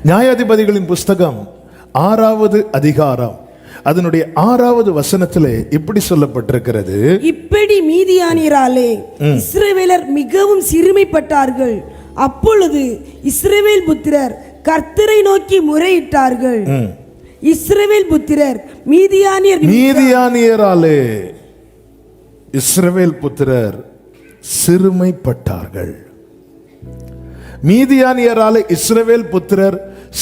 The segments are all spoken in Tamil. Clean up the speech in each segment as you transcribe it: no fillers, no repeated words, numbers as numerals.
நியாயாதிபதிகளின் புஸ்தகம் 6வது அதிகாரம் அதனுடைய 6வது வசனத்திலே இப்படி சொல்லப்பட்டிருக்கிறது, இப்படி மீதியானியராலே இஸ்ரவேலர் மிகவும் சிறுமைப்பட்டார்கள். அப்பொழுது இஸ்ரவேல் புத்திரர் கர்த்தரை நோக்கி முறையிட்டார்கள். இஸ்ரவேல் புத்திரர் மீதியானியராலே இஸ்ரவேல் புத்திரர் சிறுமைப்பட்டார்கள். மீதியானியராலே இஸ்ரவேல் புத்திரர்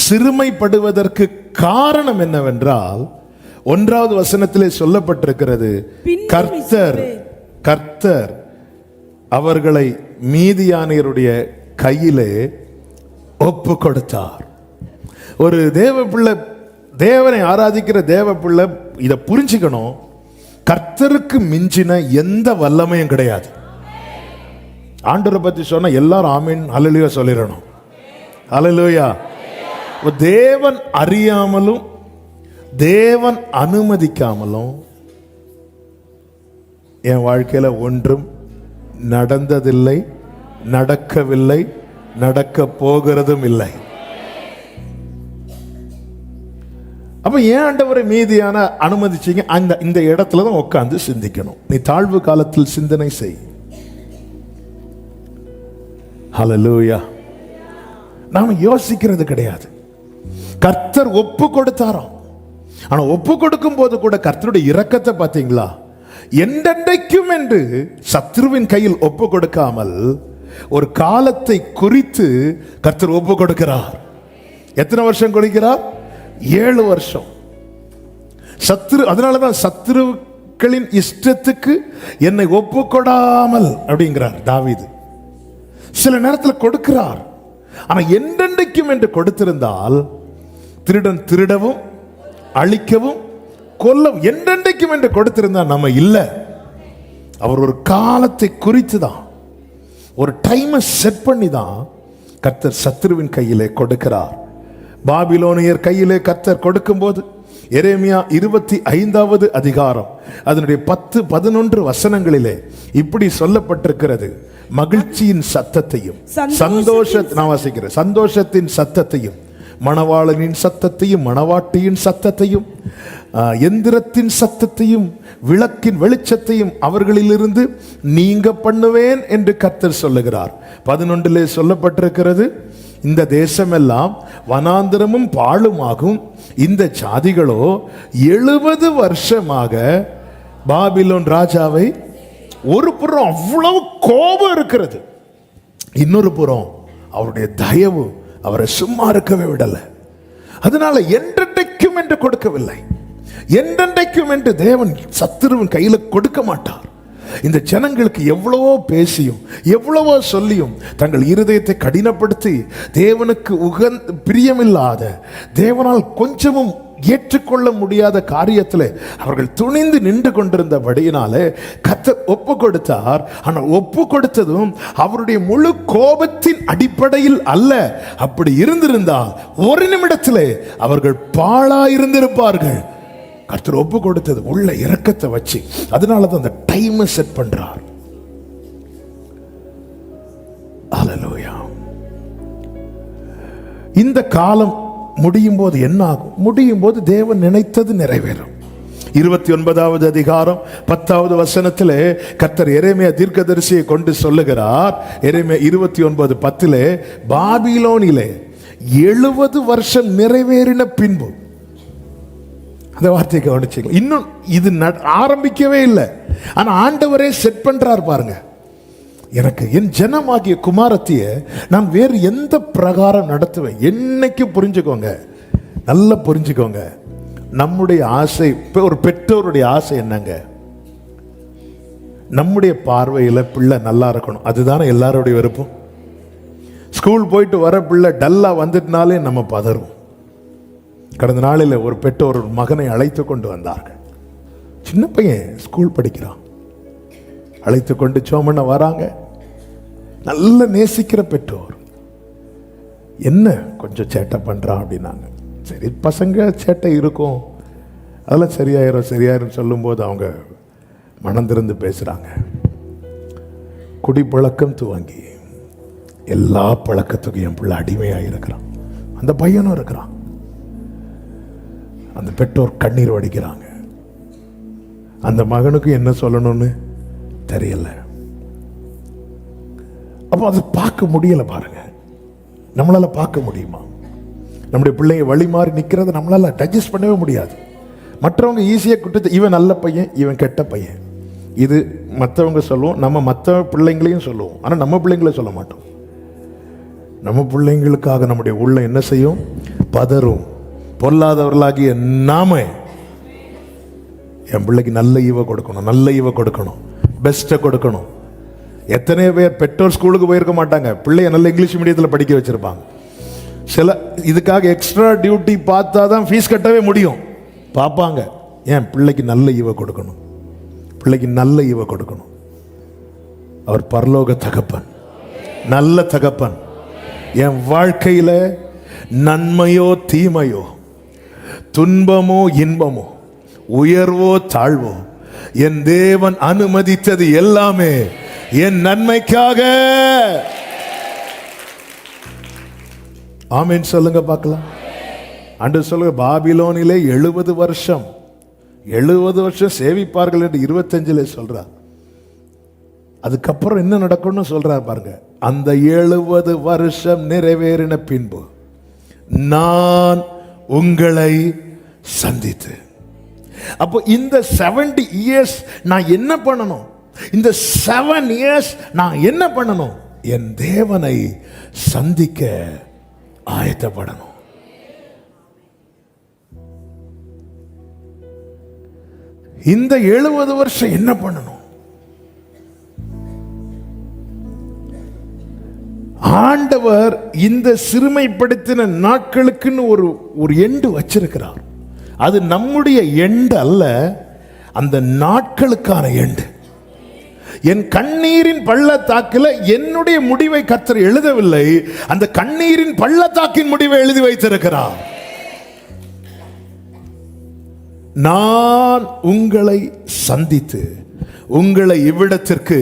சிறுமைப்படுவதற்கு காரணம் என்னவென்றால், 1வது வசனத்திலே சொல்லப்பட்டிருக்கிறது, கர்த்தர் அவர்களை மீதியானியருடைய கையிலே ஒப்பு கொடுத்தார். ஒரு தேவ பிள்ளை, தேவனை ஆராதிக்கிற தேவ பிள்ளை இதை புரிஞ்சுக்கணும். கர்த்தருக்கு மிஞ்சின எந்த வல்லமையும் கிடையாது. ஆண்டவரை பத்தி சொன்ன எல்லாரும் ஆமீன் அல்லேலூயா சொல்லிடணும். அல்லேலூயா. தேவன் அறியாமலும் தேவன் அனுமதிக்காமலும் என் வாழ்க்கையில ஒன்றும் நடந்ததில்லை, நடக்கவில்லை, நடக்க போகிறதும் இல்லை. அப்ப ஏன் ஆண்டவரை மீதியான அனுமதிச்சீங்க? இந்த இடத்துல தான் உட்கார்ந்து சிந்திக்கணும். நீ தாழ்வு காலத்தில் சிந்தனை செய். ஹல்லேலூயா. நாம யோசிக்கிறது கிடையாது. கர்த்தர் ஒப்பு கொடுத்தாராம். ஆனா ஒப்பு கொடுக்கும் போது கூட கர்த்தருடைய இரக்கத்தை பார்த்தீங்களா? என்றென்றைக்கும் என்று சத்ருவின் கையில் ஒப்பு கொடுக்காமல் ஒரு காலத்தை குறித்து கர்த்தர் ஒப்பு கொடுக்கிறார். எத்தனை வருஷம் கொடுக்கிறார்? 7 வருஷம். அதனாலதான் சத்ருக்களின் இஷ்டத்துக்கு என்னை ஒப்பு கொடாமல் அப்படிங்கிறார் தாவீது. சில நேரத்தில் கொடுக்கிறார். ஆனா என்றென்றைக்கும் என்று கொடுத்திருந்தால் திருடன் திருடவும் அழிக்கவும் கொல்லவும் என்றென்றைக்கும் என்று கொடுத்திருந்தால் நம்ம இல்லை. அவர் ஒரு காலத்தை குறித்து தான், ஒரு டைமை செட் பண்ணி தான் கர்த்தர் சத்ருவின் கையிலே கொடுக்கிறார். பாபிலோனியர் கையிலே கர்த்தர் கொடுக்கும் போது எரேமியா 25வது அதிகாரம் அதனுடைய 10-11 வசனங்களிலே இப்படி சொல்லப்பட்டிருக்கிறது, மகிழ்ச்சியின் சத்தத்தையும் சந்தோஷத்தின் சத்தத்தையும், மணவாளனின் சத்தத்தையும் மணவாட்டியின் சத்தத்தையும், எந்திரத்தின் சத்தத்தையும், விளக்கின் வெளிச்சத்தையும் அவர்களிலிருந்து நீங்க பண்ணுவேன் என்று கர்த்தர் சொல்லுகிறார். 11 சொல்லப்பட்டிருக்கிறது, இந்த தேசமெல்லாம் வனாந்திரமும் பாழுமாகும், இந்த ஜாதிகளோ 70 வருஷமாக பாபிலோன் ராஜாவை, ஒரு புறம் அவ்வளவு கோபம் இருக்கிறது, இன்னொரு புறம் அவருடைய தயவு அவரை சும்மா இருக்கவே விடல. அதனால என்றென்றைக்கும் என்று கொடுக்கவில்லை. என்றென்றைக்கும் என்று தேவன் சத்துருவின் கையில கொடுக்க மாட்டார். இந்த ஜனங்களுக்கு எவ்வளவோ பேசியும் எவ்வளவோ சொல்லியும் தங்கள் இருதயத்தை கடினப்படுத்தி தேவனுக்கு பிரியமில்லாத, தேவனால் கொஞ்சமும் ஏற்றுக்கொள்ள முடியாத காரியத்தில் அவர்கள் துணிந்து நின்று கொண்டிருந்தபடியினாலே கர்த்தர் ஒப்பு கொடுத்தார். ஆனால் ஒப்பு கொடுத்ததும் அவருடைய முழு கோபத்தின் அடிப்படையில் அல்ல. அப்படி இருந்திருந்தால் ஒரு நிமிடத்திலே அவர்கள் பாழாயிருந்திருப்பார்கள். கர்த்தர் ஒப்பு கொடுத்தது உள்ள இரக்கத்தை வச்சு, அதனாலதான் அந்த டைமை செட் பண்றார். ஹல்லேலூயா. இந்த காலம் முடியும் போது என்ன ஆகும்? முடியும் போது தேவன் நினைத்தது நிறைவேறும். 29வது அதிகாரம் 10வது வசனத்திலே கர்த்தர் எரேமியா தீர்க்கதரிசியை கொண்டு சொல்லுகிறார். எரேமியா 29:10 பாபிலோனிலே 70 வருஷம் நிறைவேறின பின்பு, அந்த வார்த்தையை கவனிச்சீங்க. இன்னும் இது ஆரம்பிக்கவே இல்லை. ஆனா ஆண்டவரே செட் பண்றார் பாருங்க. எனக்கு என் ஜனமாகிய குமாரத்திய நான் வேறு எந்த பிரகாரம் நடத்துவேன்? என்னைக்கு புரிஞ்சுக்கோங்க, நல்லா புரிஞ்சுக்கோங்க. நம்முடைய ஆசை, ஒரு பெற்றோருடைய ஆசை என்னங்க? நம்முடைய பார்வையில பிள்ளை நல்லா இருக்கணும். அதுதானே எல்லாருடைய விருப்பம். ஸ்கூல் போயிட்டு வர பிள்ளை டல்லா வந்துட்டுனாலே நம்ம பதறும். கடந்த நாளில் ஒரு பெற்றோர் ஒரு மகனை அழைத்து கொண்டு வந்தார்கள். சின்ன பையன் ஸ்கூல் படிக்கிறான். அழைத்து கொண்டு சோமண்ண வராங்க. நல்ல நேசிக்கிற பெற்றோர், என்ன கொஞ்சம் சேட்டை பண்றான் அப்படின்னாங்க. சரி, பசங்க சேட்டை இருக்கும், அதெல்லாம் சரியாயிரும் சொல்லும் போது அவங்க மனம் திறந்து பேசுறாங்க. குடிப்பழக்கம் துவங்கி எல்லா பழக்கத்துக்கும் என் பிள்ளை அடிமையாக இருக்கிறான். அந்த பையனும் இருக்கிறான். அந்த பெற்றோர் கண்ணீர் வடிக்கிறாங்க. அந்த மகனுக்கு என்ன சொல்லணும்னு தெரியல. அப்போ அது பார்க்க முடியல. பாருங்க, நம்மளால பார்க்க முடியுமா? நம்முடைய பிள்ளைங்க வழி மாறி நிற்கிறத நம்மளால டைஜஸ்ட் பண்ணவே முடியாது. மற்றவங்க ஈஸியாக குட்டு இவன் நல்ல பையன், இவன் கெட்ட பையன், இது மற்றவங்க சொல்லுவோம், நம்ம மற்ற பிள்ளைங்களையும் சொல்லுவோம். ஆனால் நம்ம பிள்ளைங்கள சொல்ல மாட்டோம். நம்ம பிள்ளைங்களுக்காக நம்முடைய உள்ள என்ன செய்யும்? பதறும். பொல்லாதவர்களாகிய நாம என் பிள்ளைக்கு நல்ல ஈவை கொடுக்கணும், நல்ல ஈவை கொடுக்கணும், பெஸ்ட்டை கொடுக்கணும். எத்தனை பேர் பெற்றோர் ஸ்கூலுக்கு போயிருக்க மாட்டாங்க, பிள்ளைய நல்ல இங்கிலீஷ் மீடியத்தில் படிக்க வச்சிருப்பாங்க. சில இதுக்காக எக்ஸ்ட்ரா டியூட்டி பார்த்தா தான் ஃபீஸ் கட்டவே முடியும். பார்ப்பாங்க, ஏன் பிள்ளைக்கு நல்ல ஈவை கொடுக்கணும், பிள்ளைக்கு நல்ல ஈவை கொடுக்கணும். அவர் பரலோக தகப்பன், நல்ல தகப்பன். என் வாழ்க்கையில நன்மையோ தீமையோ, துன்பமோ இன்பமோ, உயர்வோ தாழ்வோ, என் தேவன் அனுமதித்தது எல்லாமே என் நன்மைக்காக. ஆமென் சொல்லுங்க பார்க்கலாம். ஆண்டவர் சொல்லுங்க, பாபிலோனிலே 70 வருஷம் சேவிப்பார்கள் என்று 25 சொல்றார். அதுக்கப்புறம் என்ன நடக்கும்னு சொல்றார் பாருங்க. அந்த 70 வருஷம் நிறைவேறின பின்பு நான் உங்களை சந்தித்து. அப்போ இந்த 70 இயர்ஸ் நான் என்ன பண்ணணும்? இந்த 7 இயர்ஸ் நான் என்ன பண்ணணும்? என் தேவனை சந்திக்க ஆயத்தப்படணும். இந்த 70 வருஷம் என்ன பண்ணணும்? ஆண்டவர் இந்த சிறுமைப்படுத்தின நாட்களுக்குன்னு ஒரு எண்டு வச்சிருக்கிறார். அது நம்முடைய எண்டு அல்ல, அந்த நாட்களுக்கான எண்டு. என் கண்ணீரின் பள்ளத்தாக்கில் என்னுடைய முடிவை கர்த்தர் எழுதவில்லை, அந்த கண்ணீரின் பள்ளத்தாக்கின் முடிவை எழுதி வைத்திருக்கிறார். நான் உங்களை சந்தித்து உங்களை இவ்விடத்திற்கு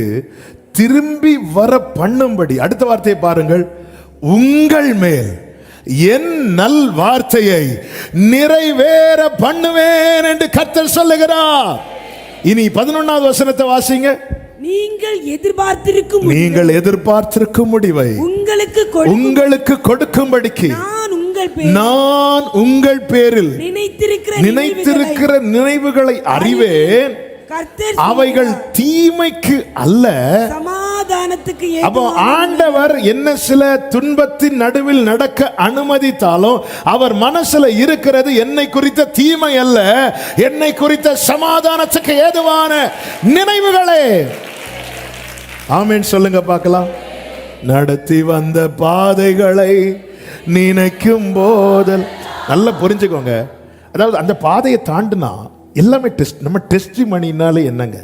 திரும்பி வர பண்ணும்படி. அடுத்த வார்த்தையை பாருங்கள், உங்கள் மேல் என் நல் வார்த்தையை நிறைவேற பண்ணுவேன் என்று கர்த்தர் சொல்லுகிறார். இனி 11வது வசனத்தை வாசிங்க. நீங்கள் எதிர்பார்த்திருக்கும் முடிவை உங்களுக்கு கொடுக்கும்படிக்கு நான் உங்கள் பேரில் நினைத்திருக்கிற நினைவுகளை அறிவேன், அவைகள் தீமைக்கு அல்ல சமாதானத்துக்கு. அப்போ ஆண்டவர் என்ன சில துன்பத்தின் நடுவில் நடக்க அனுமதித்தாலும் அவர் மனசுல இருக்கிறது என்னை குறித்த தீமை அல்ல, என்னை குறித்த சமாதானத்துக்கு ஏதுவான நினைவுகளே. ஆமென் சொல்லுங்க பார்க்கலாம். நடத்தி வந்த பாதைகளை நினைக்கும் போதல். நல்லா புரிஞ்சுக்கோங்க, அதாவது அந்த பாதையை தாண்டினா எல்லாமே டெஸ்ட். நம்ம டெஸ்ட் மணினாலே என்னங்க,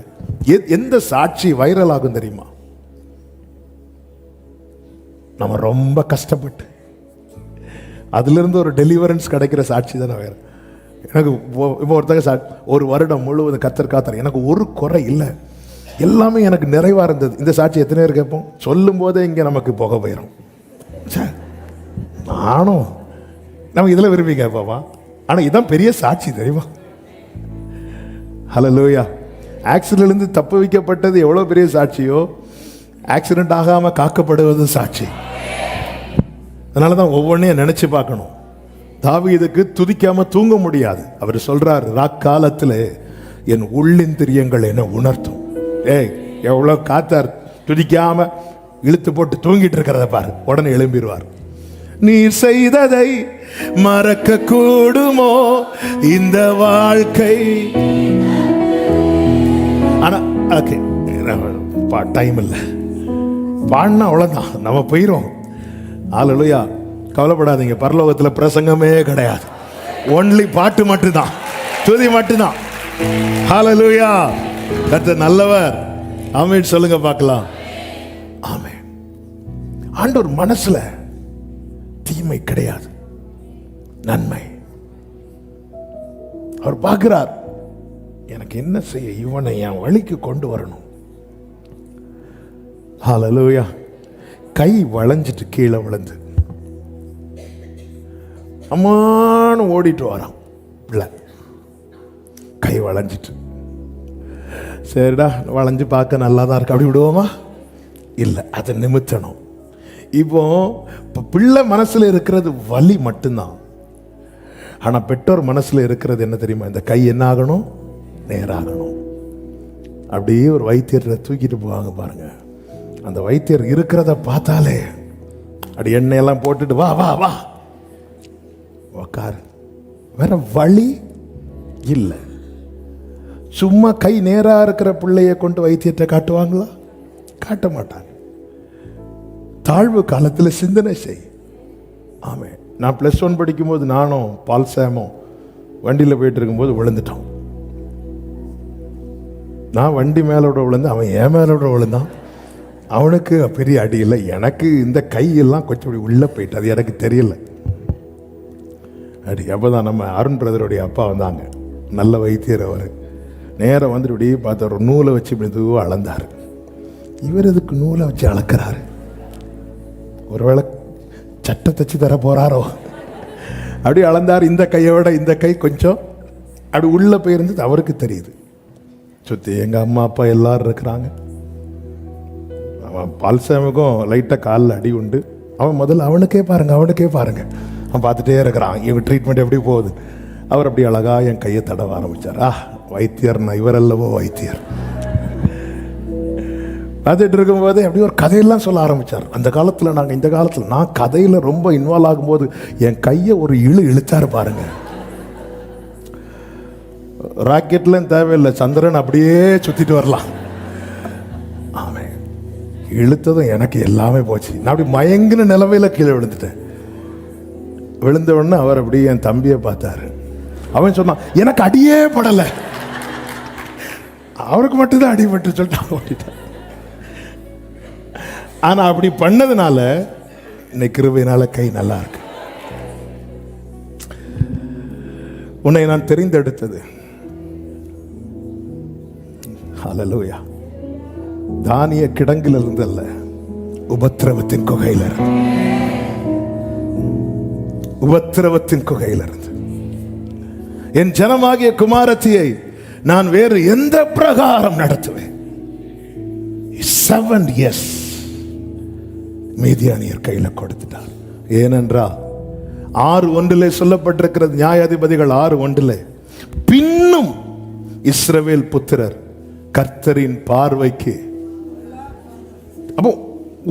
எந்த சாட்சி வைரல் ஆகும் தெரியுமா? நம்ம ரொம்ப கஷ்டப்பட்டு அதிலிருந்து ஒரு டெலிவரன்ஸ் கிடைக்கிற சாட்சி தானே வேற. எனக்கு இப்போ ஒருத்தங்க 1 வருடம் முழுவதும் கர்த்தர் காத்தார், எனக்கு ஒரு குறை இல்லை, எல்லாமே எனக்கு நிறைவா இருந்தது. இந்த சாட்சி எத்தனை பேர் கேட்போம்? சொல்லும் போதே இங்கே நமக்கு புகை போயிடும். நானும் நம்ம இதில் விரும்பி கேட்போமா? ஆனால் இதான் பெரிய சாட்சி தெரியுமா? ஹல்லேலூயா. ஆக்சிடென்ட்லேருந்து தப்பு வைக்கப்பட்டது எவ்வளோ பெரிய சாட்சியோ, ஆக்சிடென்ட் ஆகாமல் காக்கப்படுவது சாட்சி. அதனால தான் ஒவ்வொன்றையும் நினச்சி பார்க்கணும். தாவீதுக்கு துதிக்காம தூங்க முடியாது. அவர் சொல்றார், ராக்காலத்தில் என் உள்ளிந்திரியங்கள் என்ன உணர்த்தும். எவ்வளோ காத்தார், துதிக்காம இழுத்து போட்டு தூங்கிட்டு இருக்கிறத பாரு, உடனே எழும்பிடுவார். நீ செய்ததை மறக்க கூடுமோ இந்த வாழ்க்கை? ஆனா ஓகே, டைம் இல்லை, பாடினா அவ்வளோதான், நம்ம போயிடும். ஹல்லேலூயா. கவலைப்படாதீங்க, பரலோகத்தில் பிரசங்கமே கிடையாது, ஒன்லி பாட்டு மட்டும்தான், துதி மட்டும்தான். ஹல்லேலூயா. கர்த்தர் நல்லவர். ஆமென் சொல்லுங்க பார்க்கலாம். ஆமென். ஆண்டவர் மனசுல தீமை கிடையாது, நன்மை. அவர் பார்க்கிறார், எனக்கு என்ன செய்ய, இவனை என் வழிக்கு கொண்டு வரணும். ஹல்லேலூயா. கை வளைஞ்சிட்டு கீழே விழுந்து அம்மானு ஓடிட்டு வரான் பிள்ளை, கை வளைஞ்சிட்டு. சரிடா, வளைஞ்சு பார்க்க நல்லா தான் இருக்கு, அப்படி விடுவோமா? இல்லை, அதை நிமித்தணும். இப்போ பிள்ளை மனசுல இருக்கிறது வலி மட்டும்தான். ஆனா பெற்றோர் மனசுல இருக்கிறது என்ன தெரியுமா? இந்த கை என்ன ஆகணும்? நேராகணும். அப்படியே ஒரு வைத்தியரை தூக்கிட்டு போவாங்க பாருங்க. அந்த வைத்தியர் இருக்கிறத பார்த்தாலே அப்படி எண்ணெயெல்லாம் போட்டுட்டு வா வா வா உக்காரு, வேற வழி இல்லை. சும்மா கை நேரா இருக்கிற பிள்ளைய கொண்டு வைத்தியத்தை காட்டுவாங்களா? காட்ட மாட்டாங்க. தாழ்வு காலத்தில் சிந்தனை செய். ஆமே, நான் +1 படிக்கும்போது நானும் பால்சாமும் வண்டியில் போயிட்டு இருக்கும்போது விழுந்துட்டோம். நான் வண்டி மேலோட விழுந்து, அவன் என் மேலோட விழுந்தான். அவனுக்கு பெரிய அடி இல்லை, எனக்கு இந்த கையெல்லாம் கொஞ்சம் உள்ளே போயிட்டு, அது எனக்கு தெரியல அடி. அப்போ தான் நம்ம அருண் பிரதருடைய அப்பா வந்தாங்க, நல்ல வைத்தியர். அவர் நேரம் வந்துட்டு இப்படி பார்த்து ஒரு நூலை வச்சு இப்படி இதுவாக அளந்தார். இவர் இதுக்கு நூலை வச்சு அளக்கிறாரு, ஒருவேளை சட்டை தச்சு தர போறாரோ? அப்படி அளந்தார். இந்த கையோட இந்த கை கொஞ்சம் அப்படி உள்ள போயிருந்தது, அவருக்கு தெரியுது. சுற்றி எங்கள் அம்மா அப்பா எல்லாரும் இருக்கிறாங்க. அவன் பால்சாமுக்கும் லைட்டாக காலில் அடி உண்டு. அவன் முதல்ல அவனுக்கே பாருங்க அவன் பார்த்துட்டே இருக்கிறான், இவன் ட்ரீட்மெண்ட் எப்படி போகுது. அவர் அப்படி அழகா என் கையை தடவ ஆரம்பிச்சார். வைத்தியர்னா இவர் அல்லவோ வைத்தியர். பார்த்துட்டு இருக்கும்போது அப்படி ஒரு கதையெல்லாம் சொல்ல ஆரம்பித்தார். அந்த காலத்தில் நாங்கள், இந்த காலத்தில் நான் கதையில் ரொம்ப இன்வால்வ் ஆகும்போது என் கையை ஒரு இழுத்தாரு பாருங்க. ராக்கெட்லாம் தேவையில்லை, சந்திரன் அப்படியே சுற்றிட்டு வரலாம். ஆமே, இழுத்ததும் எனக்கு எல்லாமே போச்சு. நான் அப்படி மயங்கின நிலவையில கீழே விழுந்துட்டேன். விழுந்த உடனே அவர் அப்படியே என் தம்பியை பார்த்தாரு. அவன் சொன்னான், எனக்கு அடியே படலை, அவருக்கு மட்டும்தான் அடிபட்டு சொல்லிட்டு ஓடிட்டான். ஆனா அப்படி பண்ணதுனால இன்னைக்கு கிருபையினால கை நல்லா இருக்கு. உன்னை நான் தெரிந்தெடுத்தது, ஹல்லேலூயா, தானிய கிடங்கில் இருந்தல்ல, உபத்திரவத்தின் குகையில இருந்து. உபத்திரவத்தின் குகையில இருந்து என் ஜனமாகிய குமாரத்தியை நான் வேறு எந்த பிரகாரம் நடத்துவேன்? 7 years மீதியானியர் கையில கொடுத்துட்டார். ஏனென்றால் 6:1 சொல்லப்பட்டிருக்கிறது, நியாயாதிபதிகள் 6:1, பின்னும் இஸ்ரவேல் புத்திரர் கர்த்தரின் பார்வைக்கு. அப்போ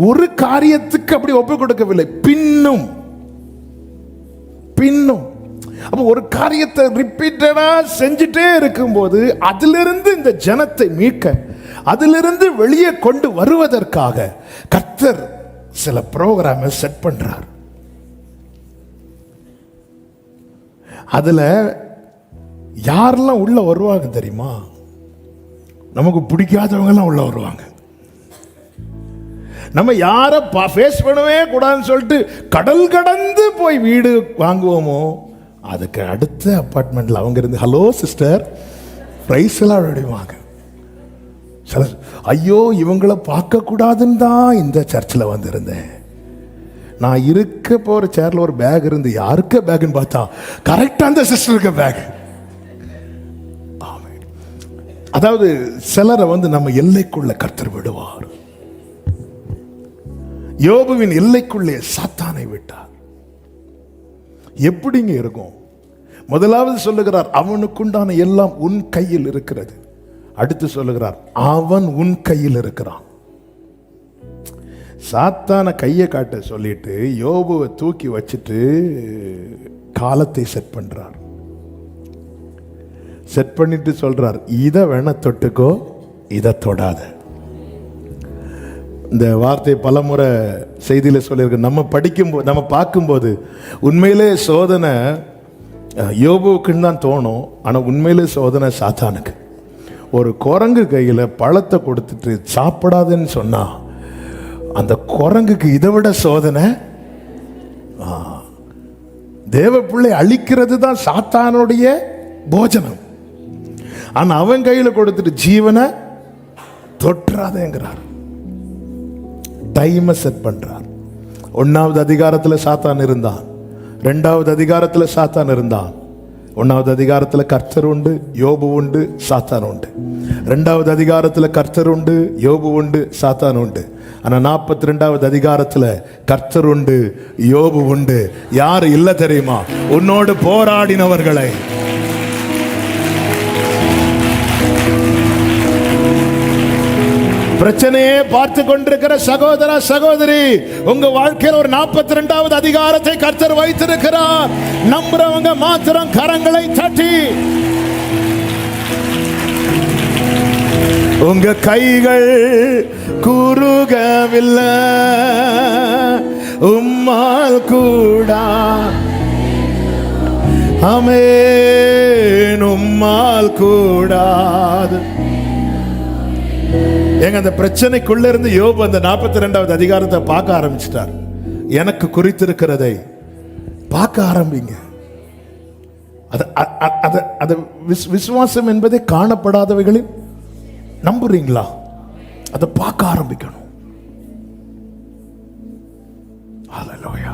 ஒரு காரியத்துக்கு அப்படி ஒப்பு கொடுக்கவில்லை, பின்னும் பின்னும். அப்போ ஒரு காரியத்தை ரிப்பீட்டடா செஞ்சுட்டே இருக்கும்போது அதிலிருந்து இந்த ஜனத்தை மீட்க, அதிலிருந்து வெளியே கொண்டு வருவதற்காக கர்த்தர் சில ப்ரோக்ராமை செட் பண்றார். அதுல யாரெல்லாம் உள்ள வருவாங்க தெரியுமா? நமக்கு பிடிக்காதவங்க எல்லாம் உள்ள வருவாங்க. நம்ம யாரை ஃபேஸ் பண்ணவே கூடாதுன்னு சொல்லிட்டு கடல் கடந்து போய் வீடு வாங்குவோமோ, அதுக்கு அடுத்த அப்பார்ட்மெண்ட்ல அவங்க இருந்து ஹலோ சிஸ்டர் பிரைஸ் எல்லாம் விடுவாங்க. ஐயோ, இவங்களை பார்க்க கூடாதுன்னு தான் இந்த சர்ச்சில் வந்திருந்தேன். நான் இருக்க போற சேர்ல ஒரு பேக் இருந்து, யாருக்கு பேக்னு பார்த்தா கரெக்டா அந்த சிஸ்டருக்கு பேக். அதாவது சிலரை நம்ம எல்லைக்குள்ள கர்த்தர் விடுவார். யோபுவின் எல்லைக்குள்ளே சாத்தானை விட்டார். எப்படிங்க இருக்கும்? முதலாவது சொல்லுகிறார், அவனுக்குண்டான எல்லாம் உன் கையில் இருக்கிறது. அடுத்து சொல்லுகிறார், அவன் உன் கையில் இருக்கிறான். சாத்தான கையை காட்ட சொல்லிட்டு யோபுவை தூக்கி வச்சுட்டு காலத்தை செட் பண்றார். செட் பண்ணிட்டு சொல்றார், இதை வேணா தொட்டுக்கோ, இதை தொடாத. இந்த வார்த்தை பலமுறை செய்தியில சொல்லியிருக்கு. நம்ம படிக்கும்போது, நம்ம பார்க்கும்போது உண்மையிலே சோதனை யோபுவுக்குன்னு தான் தோணும். ஆனால் உண்மையிலே சோதனை சாத்தானுக்கு. ஒரு குரங்கு கையில் பழத்தை கொடுத்துட்டு சாப்பிடாதுன்னு சொன்னா அந்த குரங்குக்கு இதை விட சோதனை. தேவ பிள்ளை அழிக்கிறது தான் சாத்தானுடைய போஜனம். ஆனா அவன் கையில கொடுத்துட்டு ஜீவனை தொற்றாதேங்கிறார். டைமை செட் பண்றார். 1வது அதிகாரத்தில் சாத்தான் இருந்தான், 2வது அதிகாரத்துல சாத்தான் இருந்தான். 1வது அதிகாரத்துல கர்த்தர் உண்டு, யோபு உண்டு, சாத்தான் உண்டு. 2வது அதிகாரத்துல கர்த்தர் உண்டு, யோபு உண்டு, சாத்தான் உண்டு. ஆனா 42வது அதிகாரத்துல கர்த்தர் உண்டு, யோபு உண்டு. யாரு இல்ல தெரியுமா? உன்னோடு போராடினவர்களை. பிரச்சனையே பார்த்து கொண்டிருக்கிற சகோதர சகோதரி, உங்க வாழ்க்கையில் ஒரு 42வது அதிகாரத்தை கர்த்தர் வைத்திருக்கிறார். நம்புறவங்க மாத்திரம் கரங்களை தட்டி, உங்க கைகள் குறுகவில்லை, உம்மால் கூடா, ஆமென், உம்மால் கூடாது. எங்க அந்த பிரச்சனைக்குள்ள இருந்து யோபு அந்த 42வது அதிகாரத்தை பார்க்க ஆரம்பிச்சிட்டார். எனக்கு குறித்திருக்கிறதை பார்க்க ஆரம்பிங்க. விசுவாசம் என்பதை காணப்படாதவைகளில் நம்புறீங்களா? அதை பார்க்க ஆரம்பிக்கணும். ஹல்லேலூயா,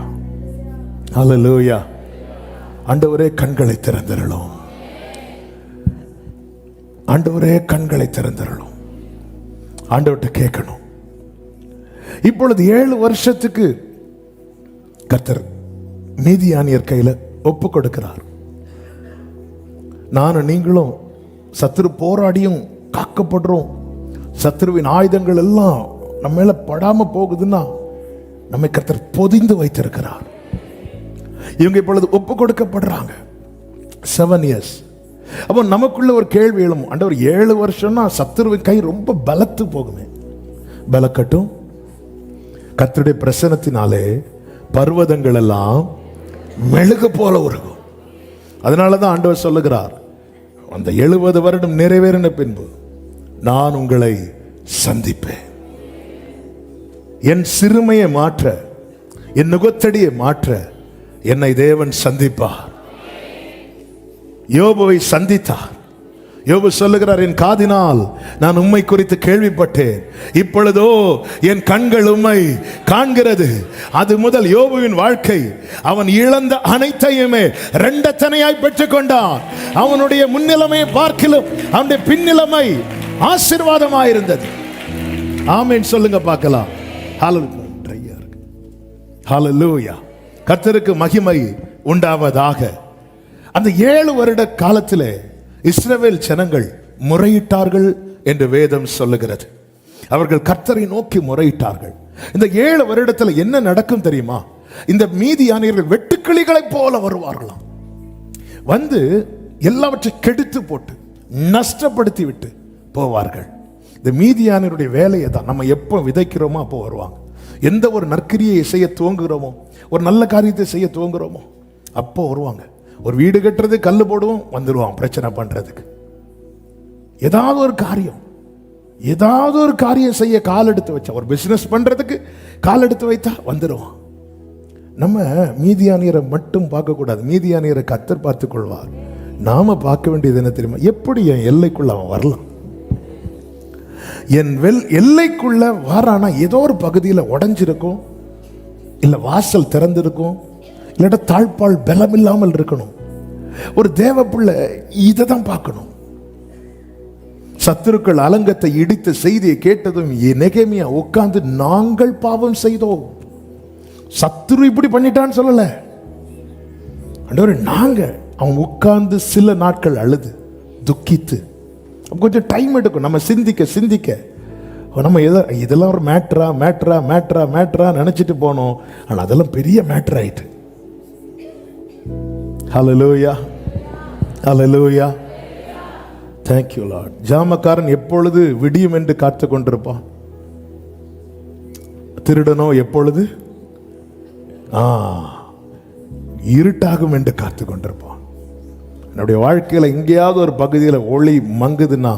ஹல்லேலூயா. ஆண்டவரே கண்களை திறந்தருளும், ஆண்டவரே கண்களை திறந்தருளும். ஆண்டவர்கிட்ட கேட்கணும். இப்பொழுது 7 வருஷத்துக்கு கர்த்தர் மீதியானியர் கையில ஒப்பு கொடுக்கிறார். நானும் நீங்களும் சத்துரு போராடியும் காக்கப்படுறோம். சத்துருவின் ஆயுதங்கள் எல்லாம் நம்ம மேல படாம போகுதுன்னா நம்மை கர்த்தர் பொதிந்து வைத்திருக்கிறார். இவங்க இப்பொழுது ஒப்பு கொடுக்கப்படுறாங்க. 7 years. அப்போ நமக்குள்ள ஒரு கேள்வி எழும், ஆண்டவர் 7 வருஷம்னா சத்துருவின் கை ரொம்ப பலத்து போகுமே. பலக்கட்டும். கர்த்தருடைய பிரசன்னத்தினாலே பர்வதங்கள் எல்லாம் மெழுகு போல உருகும். அதனாலதான் ஆண்டவர் சொல்லுகிறார், அந்த 70 வருடம் நிறைவேறின பின்பு நான் உங்களை சந்திப்பேன். என் சிறுமையை மாற்ற, என் நுகத்தடியை மாற்ற என்னை தேவன் சந்திப்பார். யோபுவை சந்தித்தார். யோபு சொல்லுகிறார், என் காதினால் நான் உம்மை குறித்து கேள்விப்பட்டேன், இப்பொழுதோ என் கண்கள் உம்மை காண்கிறது. அது முதல் யோபுவின் வாழ்க்கை, அவன் இழந்த அனைத்தையுமே இரண்டத்தனையாய் பெற்றுக் கொண்டான். அவனுடைய முன்னிலைமையை பார்க்கிலும் அவனுடைய பின்னிலைமை ஆசீர்வாதமாயிருந்தது. ஆமென் சொல்லுங்க பார்க்கலாம். ஹல்லேலூயா. கர்த்தருக்கு மகிமை உண்டாவதாக. அந்த 7 வருட காலத்திலே இஸ்ரவேல் ஜனங்கள் முறையிட்டார்கள் என்று வேதம் சொல்லுகிறது. அவர்கள் கர்த்தரை நோக்கி முறையிட்டார்கள். இந்த 7 வருடத்தில் என்ன நடக்கும் தெரியுமா? இந்த மீதியானியர்கள் வெட்டுக்கிளிகளைப் போல வருவார்களாம். வந்து எல்லாவற்றையும் கெடுத்து போட்டு நஷ்டப்படுத்தி விட்டு போவார்கள். இந்த மீதியானியருடைய வேலையை தான் நம்ம எப்போ விதைக்கிறோமோ அப்போ வருவாங்க. எந்த ஒரு நற்கிரியை செய்ய துவங்குகிறோமோ, ஒரு நல்ல காரியத்தை செய்ய துவங்குகிறோமோ அப்போ வருவாங்க. ஒரு வீடு கட்டுறது கல்லு போடுவோம், வந்துடுவான் பிரச்சனை பண்றதுக்கு. ஏதாவது ஒரு காரியம் செய்ய கால் எடுத்து வச்சா, ஒரு பிசினஸ் பண்றதுக்கு கால் எடுத்து வைத்தா வந்துடுவான். நம்ம மீதியானியரை மட்டும் பார்க்க கூடாது, மீதியானியரை கர்த்தர் பார்த்துக் கொள்வார். நாம பார்க்க வேண்டியது என்ன தெரியுமா? எப்படி என் எல்லைக்குள்ள அவன் வரலாம்? என் எல்லைக்குள்ள வாரானா ஏதோ ஒரு பகுதியில் உடைஞ்சிருக்கும், இல்ல வாசல் திறந்திருக்கும், இல்லாட்ட தாழ்பால் பலம் இல்லாமல் இருக்கணும். ஒரு தேவ பிள்ளை இதை தான் பார்க்கணும். சத்துருக்கள் அலங்கத்தை இடித்த செய்தியை கேட்டதும் நெகேமியா உட்கார்ந்து, நாங்கள் பாவம் செய்தோம், சத்துரு இப்படி பண்ணிட்டான்னு சொல்லல ஆண்டவரே, நாங்க. அவன் உட்கார்ந்து சில நாட்கள் அழுது துக்கித்து, கொஞ்சம் டைம் எடுக்கும் நம்ம சிந்திக்க. நம்ம இதெல்லாம் ஒரு மேட்ரா நினைச்சிட்டு போனோம். ஆனா அதெல்லாம் பெரிய மேட்டர் ஆயிட்டு. ஹல்லேலூயா, ஹல்லேலூயா. Thank you Lord. ஜாமக்காரன் எப்பொழுது விடியும் என்று காத்து கொண்டிருப்பான், திருடனோ எப்பொழுது இருட்டாகும் என்று காத்து கொண்டிருப்பான். என்னுடைய வாழ்க்கையில எங்கேயாவது ஒரு பகுதியில் ஒளி மங்குதுன்னா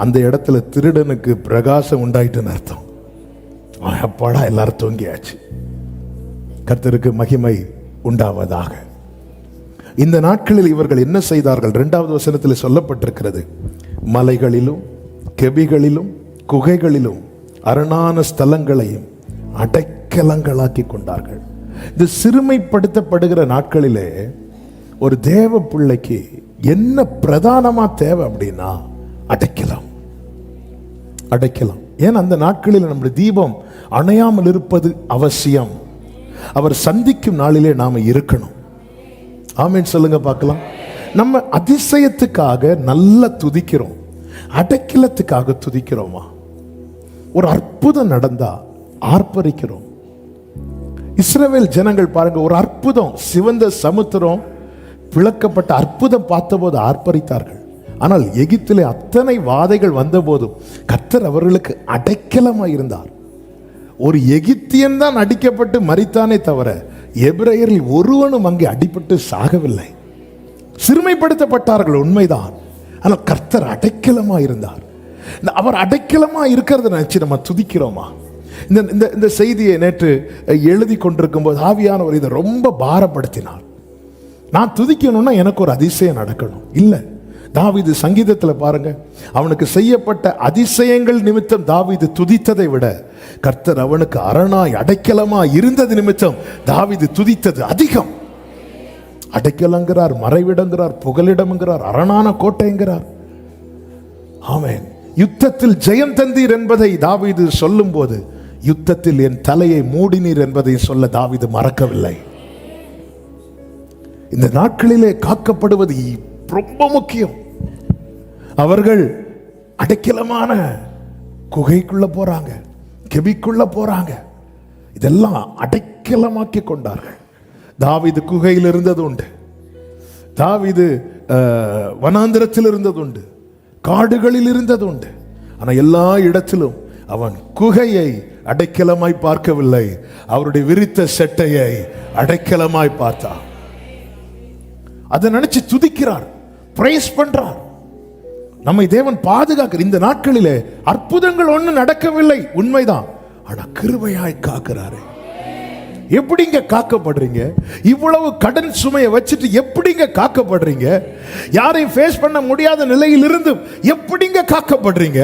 அந்த இடத்துல திருடனுக்கு பிரகாசம் உண்டாயிட்டுன்னு அர்த்தம். அப்பாடா, எல்லாரும் தூங்கியாச்சு. கர்த்தருக்கு மகிமை உண்டாவதாக. இந்த நாட்களில் இவர்கள் என்ன செய்தார்கள்? 2வது வசனத்தில் சொல்லப்பட்டிருக்கிறது, மலைகளிலும் கெபிகளிலும் குகைகளிலும் அரணான ஸ்தலங்களையும் அடைக்கலங்களாக்கி கொண்டார்கள். இந்த சிறுமைப்படுத்தப்படுகிற நாட்களிலே ஒரு தேவ பிள்ளைக்கு என்ன பிரதானமா தேவை அப்படின்னா அடைக்கலாம். ஏன் அந்த நாட்களில் நம்முடைய தீபம் அணையாமல் இருப்பது அவசியம். அவர் சந்திக்கும் நாளிலே நாம இருக்கணும். ஆமென் சொல்லுங்க பார்க்கலாம். நம்ம அதிசயத்துக்காக நல்லா துதிக்கிறோம், அடைக்கலத்துக்காக துதிக்கிறோமா? ஒரு அற்புதம் நடந்தா ஆர்ப்பரிக்கிறோம். இஸ்ரவேல் ஜனங்கள் பாருங்க, ஒரு அற்புதம், சிவந்த சமுத்திரம் பிளக்கப்பட்ட அற்புதம் பார்த்தபோது ஆர்ப்பரித்தார்கள். ஆனால் எகிப்திலே அத்தனை வாதைகள் வந்த போதும் கர்த்தர் அவர்களுக்கு அடைக்கலமாய் இருந்தார். ஒரு எகிப்தியன் தான் அடிக்கப்பட்டு மரித்தானே தவிர எபிரேயரில் ஒருவனும் அங்கே அடிபட்டு சாகவில்லை. சிறுமைப்படுத்தப்பட்டார்கள் உண்மைதான், ஆனால் கர்த்தர் அடைக்கலமா இருந்தார். அவர் அடைக்கலமா இருக்கிறத நினைச்சு நம்ம துதிக்கிறோமா? இந்த செய்தியை நேற்று எழுதி கொண்டிருக்கும் போது ஆவியானவர் இதை ரொம்ப பாரப்படுத்தினார். நான் துதிக்கணும்னா எனக்கு ஒரு அதிசயம் நடக்கணும். இல்லை, தாவீது சங்கீதத்தில் பாருங்க, அவனுக்கு செய்யப்பட்ட அதிசயங்கள் நிமித்தம் தாவீது துதித்ததை விட கர்த்தர் அவனுக்கு அரணாய் அடைக்கலமா இருந்தது நிமித்தம் தாவீது துதித்தது அதிகம். அடைக்கலங்கிறார், மறைவிடங்கிறார், புகலிடம்ங்கிறார், அரணான கோட்டைங்கிறார். ஆமென். யுத்தத்தில் ஜெயம் தந்தீர் என்பதை தாவீது சொல்லும் போது யுத்தத்தில் என் தலையை மூடினீர் என்பதை சொல்ல தாவீது மறக்கவில்லை. இந்த நாட்களிலே காக்கப்படுவது ரொம்ப முக்கியம். அவர்கள் அடைக்கலமான குகைக்குள்ள போறாங்க, கெபிக்குள்ள போறாங்க, இதெல்லாம் அடைக்கலமாக்கி கொண்டார்கள். தாவீது குகையில் இருந்தது உண்டு, தாவீது வனாந்திரத்தில் இருந்தது உண்டு, காடுகளில் இருந்தது உண்டு. ஆனா எல்லா இடத்திலும் அவன் குகையை அடைக்கலமாய் பார்க்கவில்லை, அவருடைய விரித்த செட்டையை அடைக்கலமாய் பார்த்தான். அதை நினைச்சு துதிக்கிறார், பிரைஸ் பண்றார். நம்மை தேவன் பாதுகாக்கிற இந்த நாட்களிலே அற்புதங்கள் ஒண்ணு நடக்கவில்லை உண்மைதான், ஆனா கிருபையாய் காக்கிறாரு. எப்படிங்க காக்கப்படுறீங்க? இவ்வளவு கடன் சுமையை வச்சுட்டு எப்படிங்க காக்கப்படுறீங்க? யாரையும் ஃபேஸ் பண்ண முடியாத நிலையில் இருந்து எப்படிங்க காக்கப்படுறீங்க?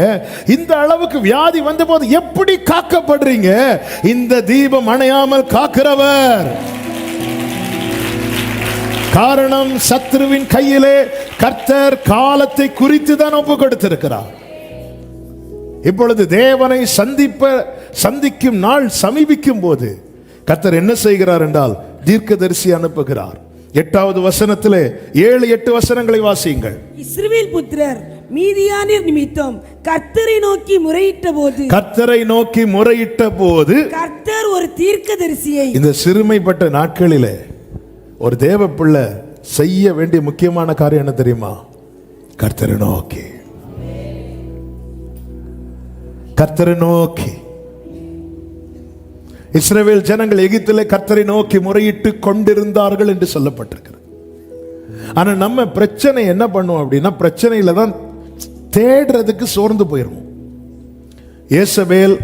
இந்த அளவுக்கு வியாதி வந்த போது எப்படி காக்கப்படுறீங்க? இந்த தீபம் அணையாமல் காக்கிறவர். காரணம், சத்ருவின் கையிலே கர்த்தர் காலத்தை குறித்து தான் ஒப்பு கொடுத்திருக்கிறார். இப்பொழுது தேவனை சந்திக்கும் நாள் சமீபிக்கும் போது கர்த்தர் என்ன செய்கிறார் என்றால் தீர்க்கதரிசி அனுப்புகிறார். 8வது வசனத்திலே 7-8 வசனங்களை வாசியுங்கள். இஸ்ரவேல் புத்திரர் மீதியானியர் நிமித்தம் கர்த்தரை நோக்கி முறையிட்ட போது கர்த்தர் ஒரு தீர்க்கதரிசியை. இந்த சிறுமைப்பட்ட நாட்களிலே ஒரு தேவ பிள்ளை செய்ய வேண்டிய முக்கியமான காரியம் என்ன தெரியுமா? கர்த்தரை நோக்கி. இஸ்ரவேல் ஜனங்கள் எகிப்திலே கர்த்தரை நோக்கி முறையிட்டு கொண்டிருந்தார்கள் என்று சொல்லப்பட்டிருக்கிறது. ஆனா நம்ம பிரச்சனை என்ன பண்ணுவோம் அப்படின்னா, பிரச்சனையில தான் தேடுறதுக்கு சோர்ந்து போயிருவோம். ஏசபேல்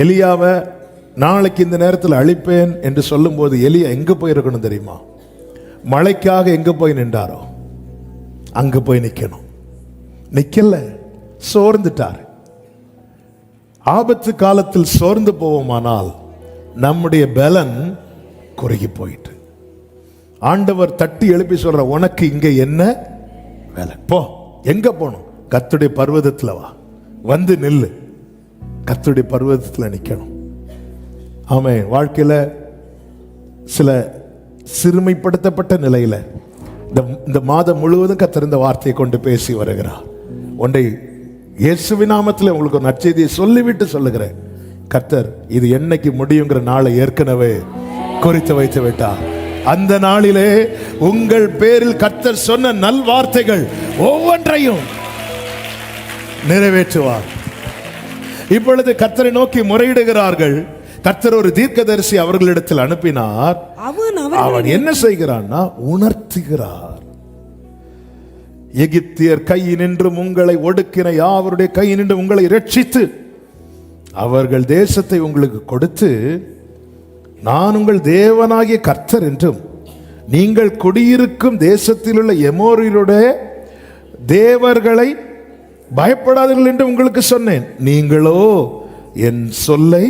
எலியாவை நாளைக்கு இந்த நேரத்தில் அழிப்பேன் என்று சொல்லும் போது எலியா எங்க போயிருக்கணும் தெரியுமா? மழைக்காக எங்க போய் நின்றாரோ அங்க போய் நிக்கணும். நிக்கல, சோர்ந்துட்டார். ஆபத்து காலத்தில் சோர்ந்து போவோமானால் நம்முடைய பலன் குறுகி போயிட்டு ஆண்டவர் தட்டி எழுப்பி சொல்ற, உனக்கு இங்க என்ன வேலை? போ. எங்க போகணும்? கர்த்தருடைய பர்வதத்துல வா, வந்து நில்லு. கர்த்தருடைய பர்வதத்துல நிக்கணும். ஆமே. வாழ்க்கையில சில சிறுமைப்படுத்தப்பட்ட நிலையில இந்த மாதம் முழுவதும் கர்த்தர் இந்த வார்த்தையை கொண்டு பேசி வருகிறார். ஒன்றை இயேசுவின் நாமத்தில் உங்களுக்கு ஒரு நற்செய்தியை சொல்லிவிட்டு சொல்லுகிறேன். கர்த்தர் இது என்னைக்கு முடியுங்கிற நாளை ஏற்கனவே குறித்து வைத்து விட்டார். அந்த நாளிலே உங்கள் பேரில் கர்த்தர் சொன்ன நல் வார்த்தைகள் ஒவ்வொன்றையும் நிறைவேற்றுவார். இப்பொழுது கர்த்தரை நோக்கி முறையிடுகிறார்கள். கர்த்தர் ஒரு தீர்க்கதரிசி அவர்களிடத்தில் அனுப்பினார். அவன் என்ன செய்கிறான்னா, உணர்த்துகிறார். எகிப்தியர் கையினின்றும் உங்களை ஒடுக்கின யாவருடைய கையினின்று உங்களை ரட்சித்து அவர்கள் தேசத்தை உங்களுக்கு கொடுத்து, நான் உங்கள் தேவனாகிய கர்த்தர் என்றும் நீங்கள் குடியிருக்கும் தேசத்தில் உள்ள எமோரியருடைய தேவர்களை பயப்படாதீர்கள் என்று உங்களுக்கு சொன்னேன். நீங்களோ என் சொல்லை.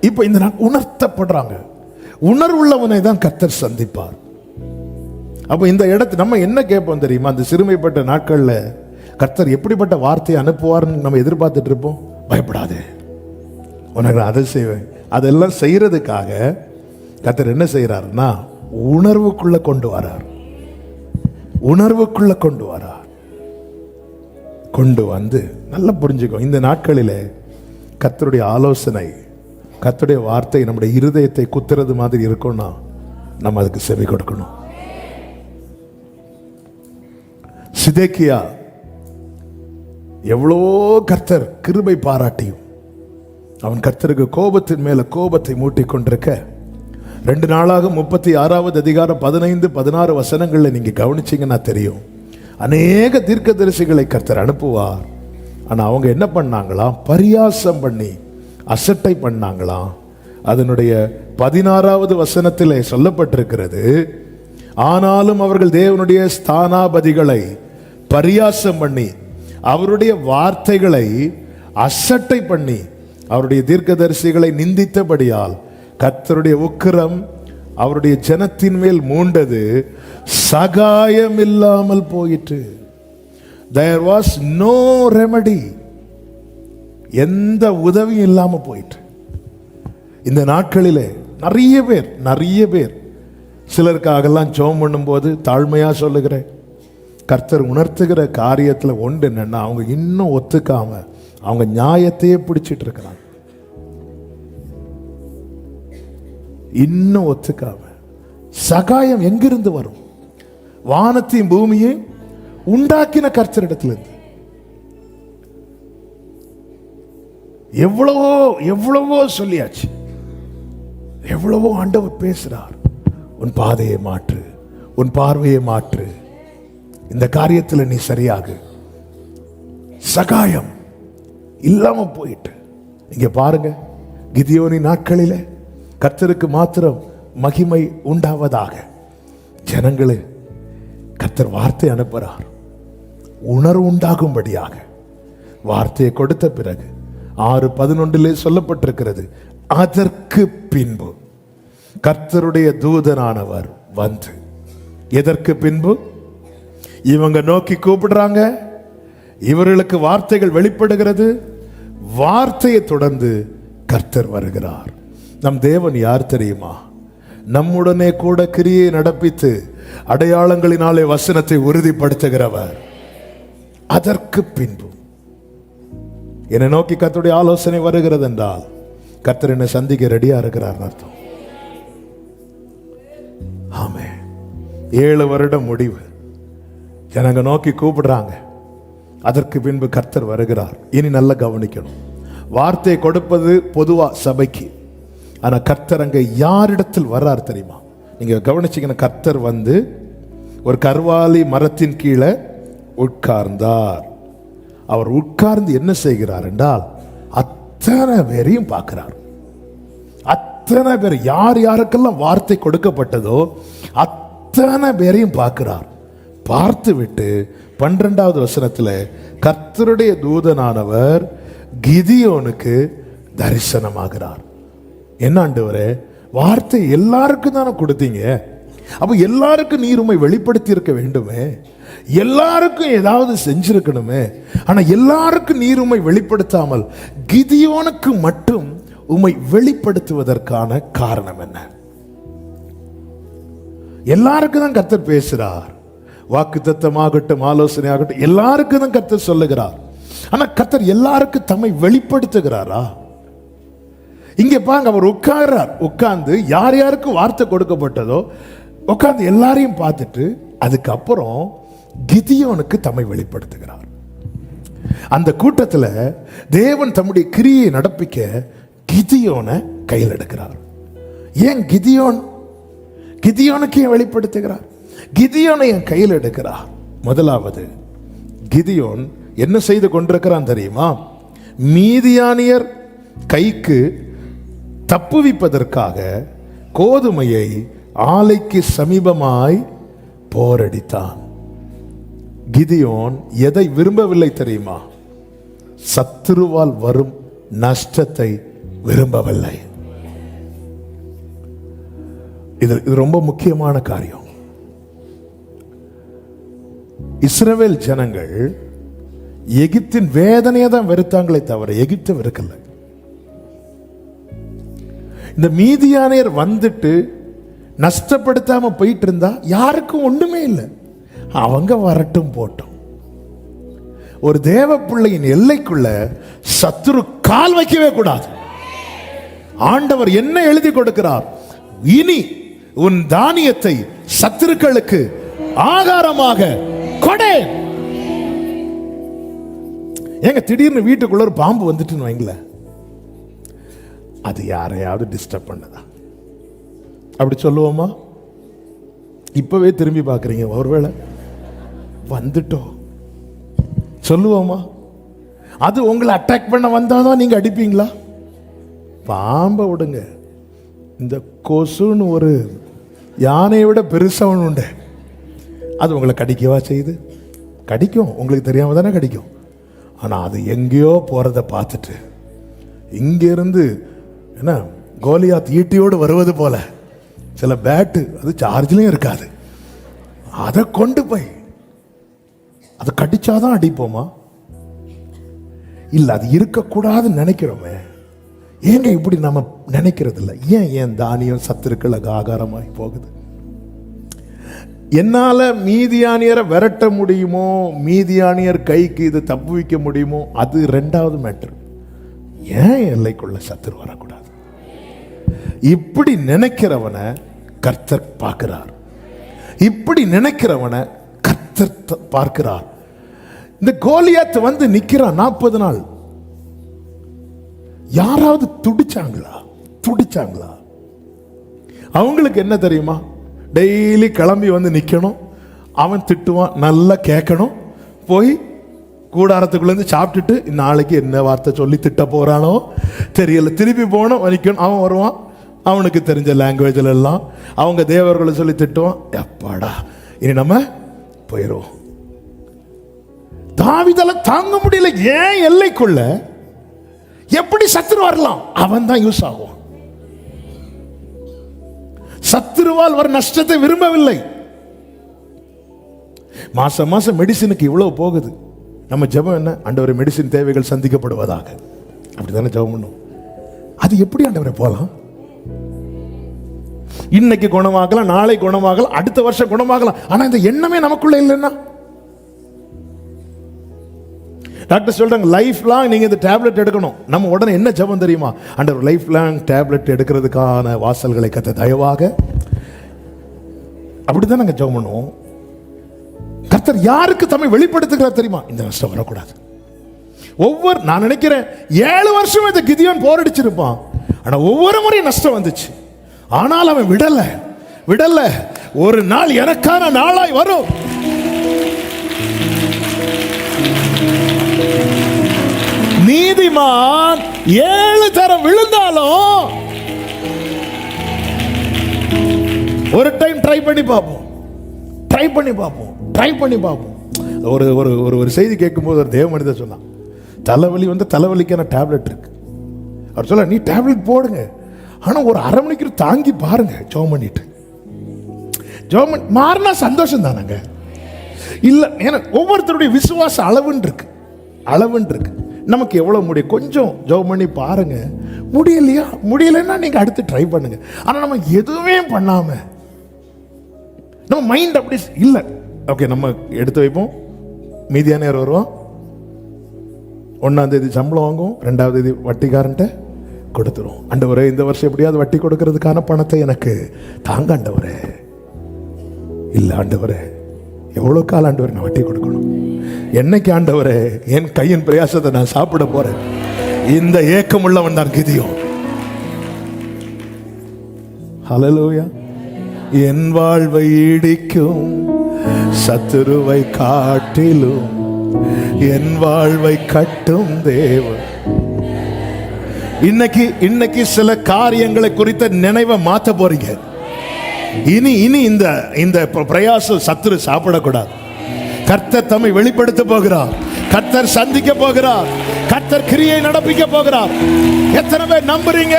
இப்ப இந்த உணர்த்தப்படுறாங்க. உணர்வுள்ளவனை தான் கர்த்தர் சந்திப்பார். அப்ப இந்த இடத்து நம்ம என்ன கேட்போம் தெரியுமா? அந்த சிறுமைப்பட்ட நாட்கள்ல கர்த்தர் எப்படிப்பட்ட வார்த்தையை அனுப்புவார்னு நம்ம எதிர்பார்த்துட்டு இருப்போம். பயப்படாதே, உனக்கு நான் அதை செய்வேன். அதெல்லாம் செய்யறதுக்காக கர்த்தர் என்ன செய்யறாருன்னா உணர்வுக்குள்ள கொண்டு வரார். உணர்வுக்குள்ள கொண்டு வரார். கொண்டு வந்து நல்லா புரிஞ்சுக்கோ, இந்த நாட்களிலே கர்த்தருடைய ஆலோசனை, கர்த்தருடைய வார்த்தை நம்முடைய இருதயத்தை குத்துறது மாதிரி இருக்கும்னா நம்ம அதுக்கு செவி கொடுக்கணும். சிதேக்கியா எவ்வளோ கர்த்தர் கிருபை பாராட்டியும் அவன் கர்த்தருக்கு கோபத்தின் மேல கோபத்தை மூட்டிக் கொண்டிருக்க 2 நாளாக 36வது அதிகாரம் 15-16 வசனங்கள்ல நீங்க கவனிச்சீங்கன்னா தெரியும், அநேக தீர்க்கதரிசிகளை கர்த்தர் அனுப்புவார். ஆனா அவங்க என்ன பண்ணாங்களாம்? பரியாசம் பண்ணி அசட்டை பண்ணாங்களாம். அதனுடைய 16வது வசனத்திலே சொல்லப்பட்டிருக்கிறது, ஆனாலும் அவர்கள் தேவனுடைய ஸ்தானாபதிகளை பரியாசம் பண்ணி அவருடைய வார்த்தைகளை அசட்டை பண்ணி அவருடைய தீர்க்கதரிசிகளை நிந்தித்தபடியால் கர்த்தருடைய உக்கிரம் அவருடைய ஜனத்தின் மேல் மூண்டது, சகாயம் இல்லாமல் போயிற்று. There was no remedy. எந்த உதவியும் இல்லாம போயிற்று. இந்த நாட்களிலே நிறைய பேர் சிலருக்காகலாம் ஜெபம் பண்ணும்போது தாழ்மையா சொல்லுகிறேன், கர்த்தர் உணர்த்துகிற காரியத்துல ஒன்று என்னன்னா, அவங்க இன்னும் ஒத்துக்காம அவங்க நியாயத்தையே பிடிச்சிட்டு இருக்கிறாங்க. இன்னும் ஒத்துக்காம. சகாயம் எங்கிருந்து வரும்? வானத்தையும் பூமியையும் உண்டாக்கின கர்த்தரிடத்திலிருந்து. எவ்வளவோ சொல்லியாச்சு, எவ்வளவோ ஆண்டவர் பேசுறார். உன் பாதையை மாற்று, உன் பார்வையை மாற்று, இந்த காரியத்தில் நீ சரியாகு. சகாயம் இல்லாம போயிட்டு. இங்க பாருங்க, கிதியோனின் நாட்களிலே கர்த்தருக்கு மாத்திரம் மகிமை உண்டாவதாக ஜனங்களே கர்த்தர் வார்த்தை அனுப்புகிறார். உணர்வு உண்டாகும்படியாக வார்த்தையை கொடுத்த பிறகு 6:11 சொல்லப்பட்டிருக்கிறது, அதற்கு பின்பு கர்த்தருடைய தூதனானவர் வந்து. எதற்கு பின்பு? இவங்க நோக்கி கூப்பிடுறாங்க, இவர்களுக்கு வார்த்தைகள் வெளிப்படுகிறது, வார்த்தையை தொடர்ந்து கர்த்தர் வருகிறார். நம் தேவன் யார் தெரியுமா? நம்முடனே கூட கிரியை நடப்பித்து அடையாளங்களினாலே வசனத்தை உறுதிப்படுத்துகிறவர். அதற்கு பின்பு என்னை நோக்கி கர்த்தருடைய ஆலோசனை வருகிறது என்றால் கர்த்தர் என்னை சந்திக்க ரெடியா இருக்கிறார் அர்த்தம். ஆமே, 7 வருடம் முடிவு, ஜனங்க நோக்கி கூப்பிடுறாங்க. அதற்கு பின்பு கர்த்தர் வருகிறார். இனி நல்லா கவனிக்கணும், வார்த்தை கொடுப்பது பொதுவா சபைக்கு, ஆனா கர்த்தர் அங்க யாரிடத்தில் வர்றார் தெரியுமா? நீங்க கவனிச்சீங்கன்னா, கர்த்தர் வந்து ஒரு கர்வாலி மரத்தின் கீழே உட்கார்ந்தார். அவர் உட்கார்ந்து என்ன செய்கிறார் என்றால் அத்தனை பேரையும் பார்க்கிறார். அத்தனை பேர், யார் யாருக்கெல்லாம் வார்த்தை கொடுக்கப்பட்டதோ அத்தனை பேரையும் பார்க்கிறார். பார்த்து விட்டு 12வது வசனத்தில் கர்த்தருடைய தூதனானவர் கிதியோனுக்கு தரிசனமாகிறார். என்ன ஆண்டவரே, வார்த்தை எல்லாருக்கும் தானே கொடுத்தீங்க, அப்ப எல்லாருக்கும் நீர் உம்மை வெளிப்படுத்தி இருக்க வேண்டுமே, எல்லாருக்கும் ஏதாவது செஞ்சிருக்கணுமே. ஆனா எல்லாருக்கும் நீர் உம்மை வெளிப்படுத்தாமல் கிதியோனுக்கு மட்டும் உம்மை வெளிப்படுத்துவதற்கான காரணம் என்ன? எல்லாருக்கும் தான் கர்த்தர் பேசுறார். வாக்குத்தத்தமாகட்டும், ஆலோசனை ஆகட்டும், எல்லாருக்கும் தான் கர்த்தர் சொல்லுகிறார். ஆனா கர்த்தர் எல்லாருக்கும் தம்மை வெளிப்படுத்துகிறாரா? இங்க பாங்க, அவர் உட்கார்றார். உட்கார்ந்து யார் யாருக்கு வார்த்தை கொடுக்கப்பட்டதோ உட்கார்ந்து எல்லாரையும் பார்த்துட்டு அதுக்கப்புறம் கிதியோனுக்கு தம்மை வெளிப்படுத்துகிறார். அந்த கூட்டத்தில் தேவன் தம்முடைய கிரியை நடப்பிக்க கிதியோனை கையில் எடுக்கிறார். ஏன் கிதியோனுக்கு ஏன் வெளிப்படுத்துகிறார்? கிதியோனை என் கையில் எடுக்கிறார். முதலாவது, கிதியோன் என்ன செய்து கொண்டிருக்கிறான் தெரியுமா? மீதியானியர் கைக்கு தப்புவிப்பதற்காக கோதுமையை ஆலைக்கு சமீபமாய் போரடித்தான். கிதியோன் எதை விரும்பவில்லை தெரியுமா? சத்துருவால் வரும் நஷ்டத்தை விரும்பவில்லை. இது ரொம்ப முக்கியமான காரியம். இஸ்ரவேல் ஜனங்கள் எகிப்தின் வேதனையை தான் வெறுத்தாங்களே தவிர எகிப்தை வெறுக்கல. இந்த மீதியானியர் வந்துட்டு நஷ்டப்படுத்தாம போயிட்டு இருந்தா யாருக்கும் ஒண்ணுமே இல்லை. அவங்க வரட்டும் போட்டோம். ஒரு தேவ பிள்ளையின் எல்லைக்குள்ள சத்துரு கால் வைக்கவே கூடாது. ஆண்டவர் என்ன எழுதி கொடுக்கிறார்? இனி உன் தானியத்தை சத்துருக்களுக்கு ஆகாரமாக கொடே. ஏங்க திடீர்னு வீட்டுக்குள்ள ஒரு பாம்பு வந்துட்டுன்னு வைங்களேன், அது யாரையாவது டிஸ்டர்ப் பண்ணதா? அப்படி சொல்லுவோமா? இப்பவே திரும்பி பார்க்குறீங்க, ஒருவேளை வந்துட்டோம் சொல்லுவோமா? அது உங்களை அட்டாக் பண்ண வந்தாதான் நீங்க அடிப்பீங்களா? பாம்பை விடுங்க, இந்த கொசுன்னு ஒரு யானையை விட பெருசவன் உண்டு, அது உங்களை கடிக்கவா செய்யுது? கடிக்கும், உங்களுக்கு தெரியாம தானே கடிக்கும். ஆனால் அது எங்கேயோ போறதை பார்த்துட்டு இங்கிருந்து என்ன கோலியாத் ஈட்டியோடு வருவது போல சில பேட்டு அது சார்ஜ்லையும் இருக்காது, அதை கொண்டு போய் அதை கடிச்சாதான் அடிப்போமா? இல்லை அது இருக்கக்கூடாதுன்னு நினைக்கிறோமே. ஏங்க இப்படி நம்ம நினைக்கிறது இல்லை? ஏன் தானியம் சத்துருக்களுக்கு ஆகாரமாய் போகுது? என்னால மீதியானியரை விரட்ட முடியுமோ, மீதியானியர் கைக்கு இது தப்பு வைக்க முடியுமோ, அது ரெண்டாவது மேட்டர். ஏன் எல்லைக்குள்ள சத்துரு வரக்கூடாது? இப்படி நினைக்கிறவனை கர்த்தர் பார்க்கிறார். இப்படி நினைக்கிறவனை கர்த்தர் பார்க்கிறார். இந்த கோலியாத் வந்து நிக்கிறான் 40 நாள். யாராவது துடிச்சாங்களா? அவங்களுக்கு என்ன தெரியுமா? டெய்லி கிளம்பி வந்து நிக்கணும், அவன் திட்டுவான், நல்லா கேட்கணும், போய் கூடாரத்துக்குள்ள இருந்து சாப்பிட்டுட்டு நாளைக்கு என்ன வார்த்தை சொல்லி திட்ட போறானோ தெரியல, திருப்பி போனோம் நிக்கணும். அவன் வருவான், அவனுக்கு தெரிஞ்ச லாங்குவேஜ்ல எல்லாம் அவங்க தேவர்களை சொல்லி திட்டுவான். எப்பாடா இனி நம்ம போயிடுவோம். தாவீதால தாங்க முடியல. ஏன் எல்லைக்குள்ள எப்படி சத்துரு வரலாம்? அவன் தான் யூஸ் ஆகும். சத்துருவால் வர நஷ்டத்தை விரும்பவில்லை. மாசம் மெடிசினுக்கு இவ்வளவு போகுது. நம்ம ஜெபம் என்ன? ஆண்டவரே மெடிசின் தேவைகள் சந்திக்கப்படுவதாக. அப்படித்தானே ஜெபம் பண்ணும். அது எப்படி ஆண்டவரே போலாம்? இன்னைக்கு குணமாகலாம், நாளை குணமாகலாம், அடுத்த வருஷம் குணமாகலாம். ஆனா இந்த எண்ணமே நமக்குள்ள இல்லைன்னா, டாக்டர் சொல்றாங்க லைஃப் லாங் நீங்க இந்த டேப்லெட் எடுக்கணும். நம்ம உடனே என்ன ஜெபம் தெரியுமா? ஆண்டவர் லைஃப் லாங் டேப்லெட் எடுக்கிறதுக்கான வாசல்களை கத்த தயவாக. அப்படிதான் நாங்க ஜெபம் பண்ணுவோம். கர்த்தர் யாருக்கு தம்மை வெளிப்படுத்துகிறார் தெரியுமா? இந்த நஷ்டம் வரக்கூடாது. நான் நினைக்கிறேன் 7 வருஷம் இந்த கிதியோன் போரடிச்சிருப்பான். ஆனா ஒவ்வொரு முறையும் நஷ்டம் வந்துச்சு. ஆனால் அவன் விடல. ஒரு நாள் எனக்கான நாளாய் வரும். நீதிமான் 7 தரம் விழுந்தாலும் ஒரு டைம் ட்ரை பண்ணி பார்ப்போம். ஒரு செய்தி கேட்கும்போது ஒரு தேவ மனிதர் சொன்னான், தலைவலி வந்து தலைவலிக்கான டேப்லெட் இருக்கு. அவர் சொல்ல, நீ டேப்லெட் போடுங்க, ஆனா ஒரு அரை மணிக்கு தாங்கி பாருங்க, ஜெபம் பண்ணிட்டு மாறினா சந்தோஷம் தானங்க. இல்ல, ஏன்னா ஒவ்வொருத்தருடைய விசுவாச அளவுன்னு இருக்கு. நமக்கு எவ்வளவு முடியும் கொஞ்சம் ஜெபம் பண்ணி பாருங்க. முடியலைன்னா நீங்க அடுத்து ட்ரை பண்ணுங்க. ஆனா நம்ம எதுவுமே பண்ணாம நம்ம மைண்ட் அப்படி இல்ல. ஓகே, நம்ம எடுத்து வைப்போம். மீதியானியர் வருவோம், 1ஆம் தேதி சம்பளம் வாங்குவோம், 2ஆம் தேதி வட்டிக்காரன்ட்ட கொடுத்துரும். ஆண்டவரே இந்த வருஷம் எப்படியாவது வட்டி கொடுக்கறதுக்கான பணத்தை எனக்கு தாங்க ஆண்டவரே. இல்ல ஆண்டவரே, எவ்வளவு காலம் ஆண்டவரே நான் வட்டி கொடுக்கணும்? என்னைக்கு ஆண்டவரே என் கையின் பிரயாசத்தை நான் சாப்பிட போறேன்? இந்த ஏக்கம் உள்ளவன் தான் கிதியோன். ஹல்லேலூயா. என் வாழ்வை இடிக்கும் சத்துருவை காட்டிலும் என் வாழ்வை கட்டும் தேவன். இன்னைக்கு சில காரியங்களை குறித்த நினைவை மாத்த போறீங்க. இனி இந்த பிரயாசம் சத்துரு சாப்பிடக்கூடாது. கர்த்தர் தம்மை வெளிப்படுத்த போகிறார். கர்த்தர் சந்திக்க போகிறார். கர்த்தர் கிரியை நடப்பிக்க போகிறார். எத்தனை பேர் நம்புறீங்க?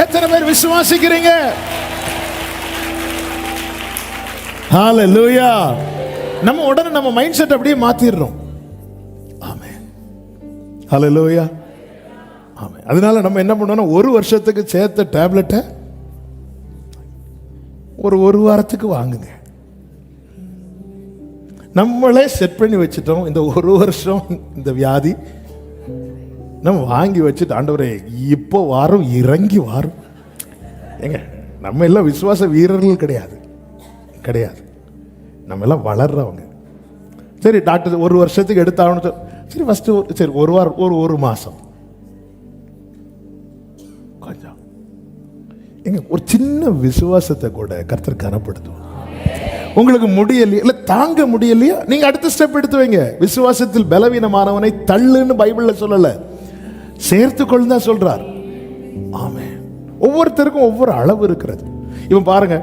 எத்தனை பேர் விசுவாசிக்கிறீங்க? ஹalleluya. நம்ம உடனே நம்ம மைண்ட் செட் அப்படியே மாத்திடுறோம். ஆமென். ஹalleluya. ஆமென். அதனால நம்ம என்ன பண்ணோம்னா ஒரு வருஷத்துக்கு சேர்த்த டேப்லெட்டை ஒரு வாரத்துக்கு வாங்குங்க. நம்மளே செட் பண்ணி வச்சுட்டோம். இந்த ஒரு வருஷம் இந்த வியாதி நம்ம வாங்கி வச்சுட்டு, ஆண்டவரே இப்போ வாரம் இறங்கி வாரம். ஏங்க நம்ம எல்லாம் விசுவாச வீரர்கள் கிடையாது கிடையாது, நம்ம எல்லாம் வளர்றவங்க. சரி டாக்டர் ஒரு வருஷத்துக்கு எடுத்தாகணும், சரி ஃபஸ்ட்டு சரி ஒரு வாரம் ஒரு மாதம் கொஞ்சம். எங்க ஒரு சின்ன விசுவாசத்தை கூட கர்த்தர் கனப்படுத்தும். உங்களுக்கு முடியலையா, இல்லை தாங்க முடியலையா, நீங்க அடுத்த ஸ்டெப் எடுத்து வைங்க. விசுவாசத்தில் பலவீனமானவனை தள்ளுன்னு பைபிள்ல சொல்லல, சேர்த்துக்கொள் தான் சொல்றார். ஆமென். ஒவ்வொருத்தருக்கும் ஒவ்வொரு அளவு இருக்கிறது. இவன் பாருங்க,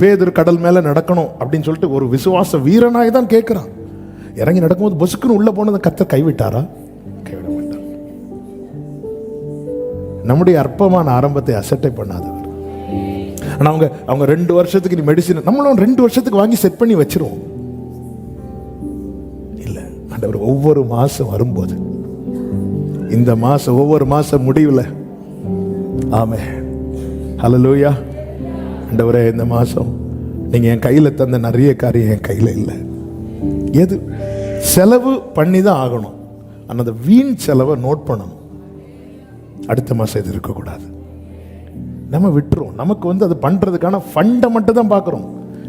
பேதுரு கடல் மேல நடக்கணும் அப்படின்னு சொல்லிட்டு ஒரு விசுவாச வீரனாய் தான் கேட்கிறான். இறங்கி நடக்கும்போது பொசுக்குன்னு உள்ள போனதை கர்த்தர் கைவிட்டாரா? கைவிட மாட்டார். நம்முடைய அற்பமான ஆரம்பத்தை அசட்டை பண்ணாதவர். ஆனால் அவங்க 2 வருஷத்துக்கு நீ மெடிசின், நம்மளும் 2 வருஷத்துக்கு வாங்கி செட் பண்ணி வச்சிருவோம். இல்லை, ஆண்டவர் ஒவ்வொரு மாசம் வரும்போது, இந்த மாசம் ஒவ்வொரு மாசம் முடிவில், ஆமென் ஹல்லேலூயா, ஆண்டவரே இந்த மாசம் நீங்க என் கையில் தந்த நிறைய காரியம் என் கையில் இல்லை. எது செலவு பண்ணி தான் ஆகணும், ஆனால் அந்த வீண் செலவை நோட் பண்ணணும். அடுத்த மாசம் இது இருக்கக்கூடாது. நம்ம விட்டுரும். நமக்கு அது பண்றதுக்கான ஃபண்டை மட்டும் தான் பார்க்குறோம்.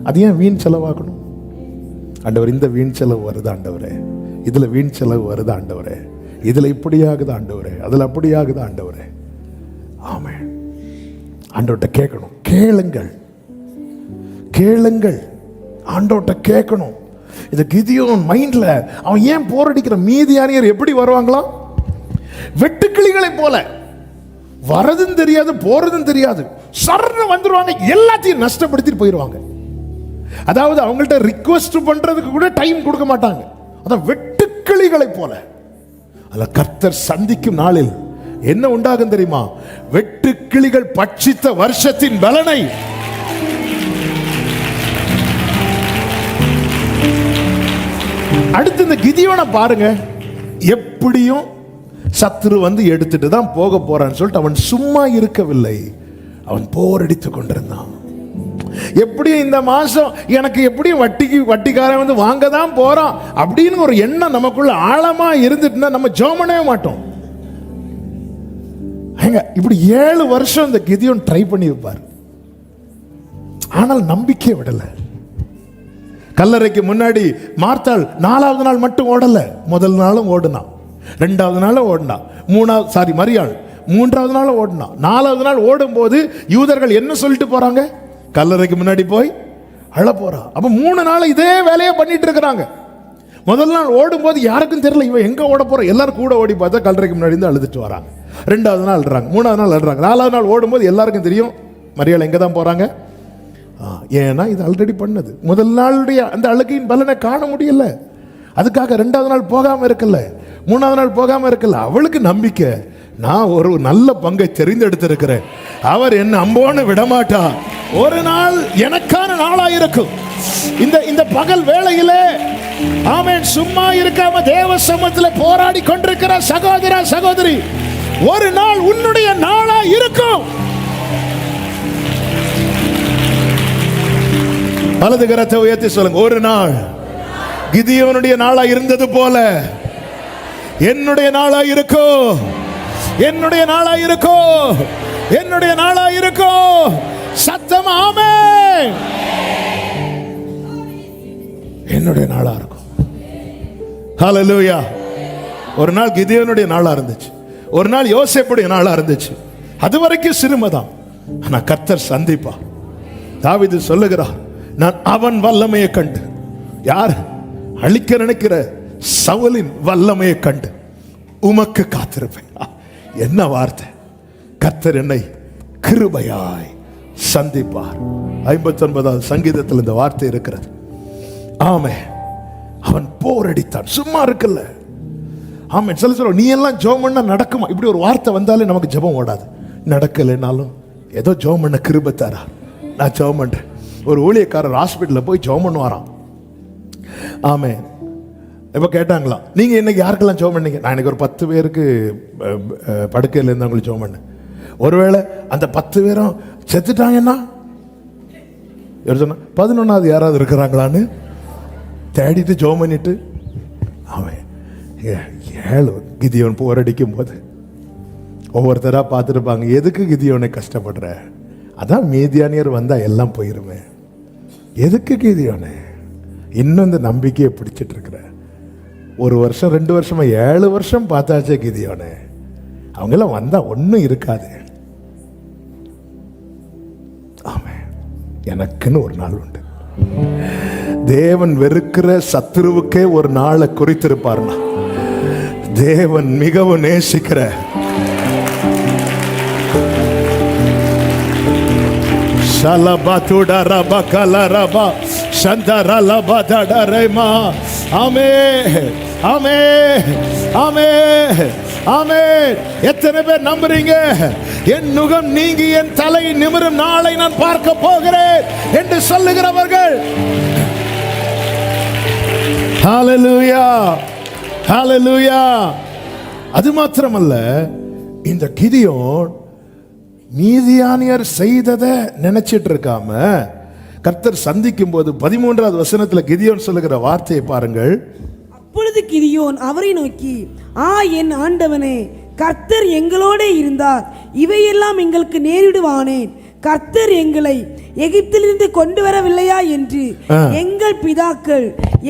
அது ஏன் வீண் செலவாகணும்? ஆண்டவர், இந்த வீண் செலவு வருது ஆண்டவரே, இதுல வீண் செலவு வருது ஆண்டவரே, இதுல இப்படி ஆகுது ஆண்டவரே, அதுல அப்படி ஆகுது ஆண்டவரே. ஆமென். ஆண்டவர்கிட்ட கேட்கணும். கேளுங்கள் கேளுங்கள், ஆண்டவர்கிட்ட கேட்கணும். இது கிதியோன் மைண்ட்ல அவன் ஏன் போரடிக்கிற மீதியானியர் எப்படி வருவாங்களா? வெட்டுக்கிளிகளை போல, வரதும் தெரியாது போறதும் தெரியாது, சர்ன்னு வந்துருவாங்க, எல்லாத்தையும் நஷ்டப்படுத்திட்டு போயிடுவாங்க. அதாவது அவங்கள்ட்ட ரிக்வெஸ்ட் பண்றதுக்கு கூட டைம் கொடுக்க மாட்டாங்க. அதான் வெட்டுக்கிளிகளை போல. அல்ல, கர்த்தர் சந்திக்கும் நாளில் என்ன உண்டாகும் தெரியுமா? வெட்டுக்கிளிகள் பட்சித்த வருஷத்தின் பலனை அடுத்து இந்த கிதியோனை பாருங்க. எப்படியும் சத்துரு எடுத்துட்டு தான் போக போறான்னு சொல்லிட்டு அவன் சும்மா இருக்கவில்லை, அவன் போரடித்துக் கொண்டிருந்தான். எப்படியும் இந்த மாசம் எனக்கு எப்படியும் வட்டிக்காரன் வாங்க தான் போறான் அப்படின்னு ஒரு எண்ணம் நமக்குள்ள ஆழமா இருந்துட்டுனா நம்ம ஜெபம் பண்ணவே மாட்டோம். இப்படி 7 வருஷம் இந்த கிதியோன் ட்ரை பண்ணி வைப்பார். ஆனால் நம்பிக்கை விடல. கல்லறைக்கு முன்னாடி மார்த்தாள் 4வது நாள் மட்டும் ஓடல, முதல் நாளும் ஓடுனா, 2வது நாளும் ஓடினா, மரியாள் 3வது நாளும் ஓடினா. 4வது நாள் ஓடும் போது யூதர்கள் என்ன சொல்லிட்டு போறாங்க? கல்லறைக்கு முன்னாடி போய் அழ போறா. அப்ப 3 நாள் இதே வேலையை பண்ணிட்டு இருக்கிறாங்க. முதல் நாள் ஓடும் போது யாருக்கும் தெரியல இவன் எங்க ஓட போற, எல்லாரும் கூட ஓடி பார்த்தா கல்லறைக்கு முன்னாடி இருந்து அழுதுட்டு வராங்க. 2வது நாள் அழுறாங்க, 3வது நாள் அழுறாங்க, 4வது நாள் ஓடும்போது எல்லாருக்கும் தெரியும் மரியாள் எங்க தான் போறாங்க. ஏன்னா இது ஆல்ரெடி பண்ணது. முதல் நாளுடைய அந்த அழுகையின் பலனை காண முடியல. அதுக்காக 2வது நாள் போகாம இருக்கல, 3வது நாள் போகாம இருக்கல. அவளுக்கு நம்பிக்கை, நான் ஒரு நல்ல பங்கை தெரிந்தெடுத்திருக்கிறேன், அவர் என்ன அம்போன்னு விடமாட்டா, ஒரு நாள் எனக்கான நாளா இருக்கும். இந்த பகல் வேளையிலே ஆமென் சும்மா இருக்காம தேவ சமூகத்தில் போராடி கொண்டிருக்கிற சகோதர சகோதரி, ஒரு நாள் உன்னுடைய நாளா இருக்கும். வலது கரத்தை உயர்த்தி சொல்லுங்க, ஒரு நாள் கிதியோனுடைய நாளா இருந்தது போல என்னுடைய நாளா இருக்கும், என்னுடைய நாளா இருக்கும், என்னுடைய நாளா இருக்கும். சத்தம் ஆமென். என்னுடைய நாளா இருக்கும். ஹல்லேலூயா. ஒரு நாள் கிதியோனுடைய நாளா இருந்துச்சு, ஒரு நாள் யோசேப்புடைய நாளா இருந்துச்சு. அது வரைக்கும் சிறுமைதான், ஆனா கர்த்தர் சந்திப்பா. தாவீது சொல்லுகிறார், நான் அவன் வல்லமையை கண்டு, யார் அழிக்க நினைக்கிற சவுலின் வல்லமையை கண்டு உமக்கு காத்திருப்பேன். என்ன வார்த்தை! கர்த்தர் என்னை கிருபையாய் சந்திப்பார். 59வது சங்கீதத்தில் இந்த வார்த்தை இருக்கிறது. ஆமே, அவன் போரடித்தான், சும்மா இருக்கல. ஆமே, சொல்ல நீ எல்லாம் ஜெபம் பண்ணா நடக்குமா? இப்படி ஒரு வார்த்தை வந்தாலே நமக்கு ஜெபம் ஓடாது. நடக்கலைனாலும் ஏதோ ஜெபம் பண்ண கிருபை தரா, நான் ஜெபம் பண்றேன். ஒரு ஊழியக்காரர் ஹாஸ்பிட்டலில் போய் ஜெபம் பண்ணுவாராம். ஆமே. இப்போ கேட்டாங்களாம், நீங்கள் இன்னைக்கு யாருக்கெல்லாம் ஜெபம் பண்ணீங்க? நான் இன்னைக்கு ஒரு 10 பேருக்கு படுக்கையில் இருந்தவங்களுக்கு ஜெபம் பண்ணேன். ஒருவேளை அந்த 10 பேரும் செத்துட்டாங்கன்னா இவர் சொன்னா 11வது யாராவது இருக்கிறாங்களான்னு தேடிட்டு ஜெபம் பண்ணிட்டு அவன் 7 கிதியோன் போரடிக்கும் போது ஒவ்வொருத்தராக பார்த்துருப்பாங்க, எதுக்கு கிதியோனை கஷ்டப்படுற? அதான் மீதியானியர் வந்தா எல்லாம் போயிருமே, எதுக்கு கிதியோனே இன்னும் இந்த நம்பிக்கையை பிடிச்சிட்டு இருக்கிற? 1 வருஷம் 2 வருஷமா 7 வருஷம் பார்த்தாச்சே கிதியோனே, அவங்கெல்லாம் வந்தா ஒன்றும் இருக்காது. ஆமே, எனக்குன்னு ஒரு நாள் உண்டு. தேவன் வெறுக்கிற சத்துருவுக்கே ஒரு நாளை குறித்திருப்பார்னா, தேவன் மிகவும் நேசிக்கிற எத்தனை பேர் நம்புறீங்க? என் நுகம் நீங்கி என் தலை நிமிரும் நாளை நான் பார்க்க போகிறேன் என்று சொல்லுகிறவர்கள் ஹல்லேலூயா, ஹல்லேலூயா. அது மாத்திரமல்ல, இந்த கிதியோன் மீதியானியர் செய்ததை நினைச்சிட்டு இருக்காம கர்த்தர் சந்திக்கும் போது 13வது வசனத்துல கிதியோன் சொல்லுகிற வார்த்தையை பாருங்கள். அப்பொழுது கிதியோன் அவரை நோக்கி, என் ஆண்டவனே, கர்த்தர் எங்களோட இருந்தார், இவையெல்லாம் எங்களுக்கு நேரிடுவானேன். கர்த்தர் எங்களை எகிப்திலிருந்து கொண்டு வரவில்லையா என்று எங்கள் பிதாக்கள்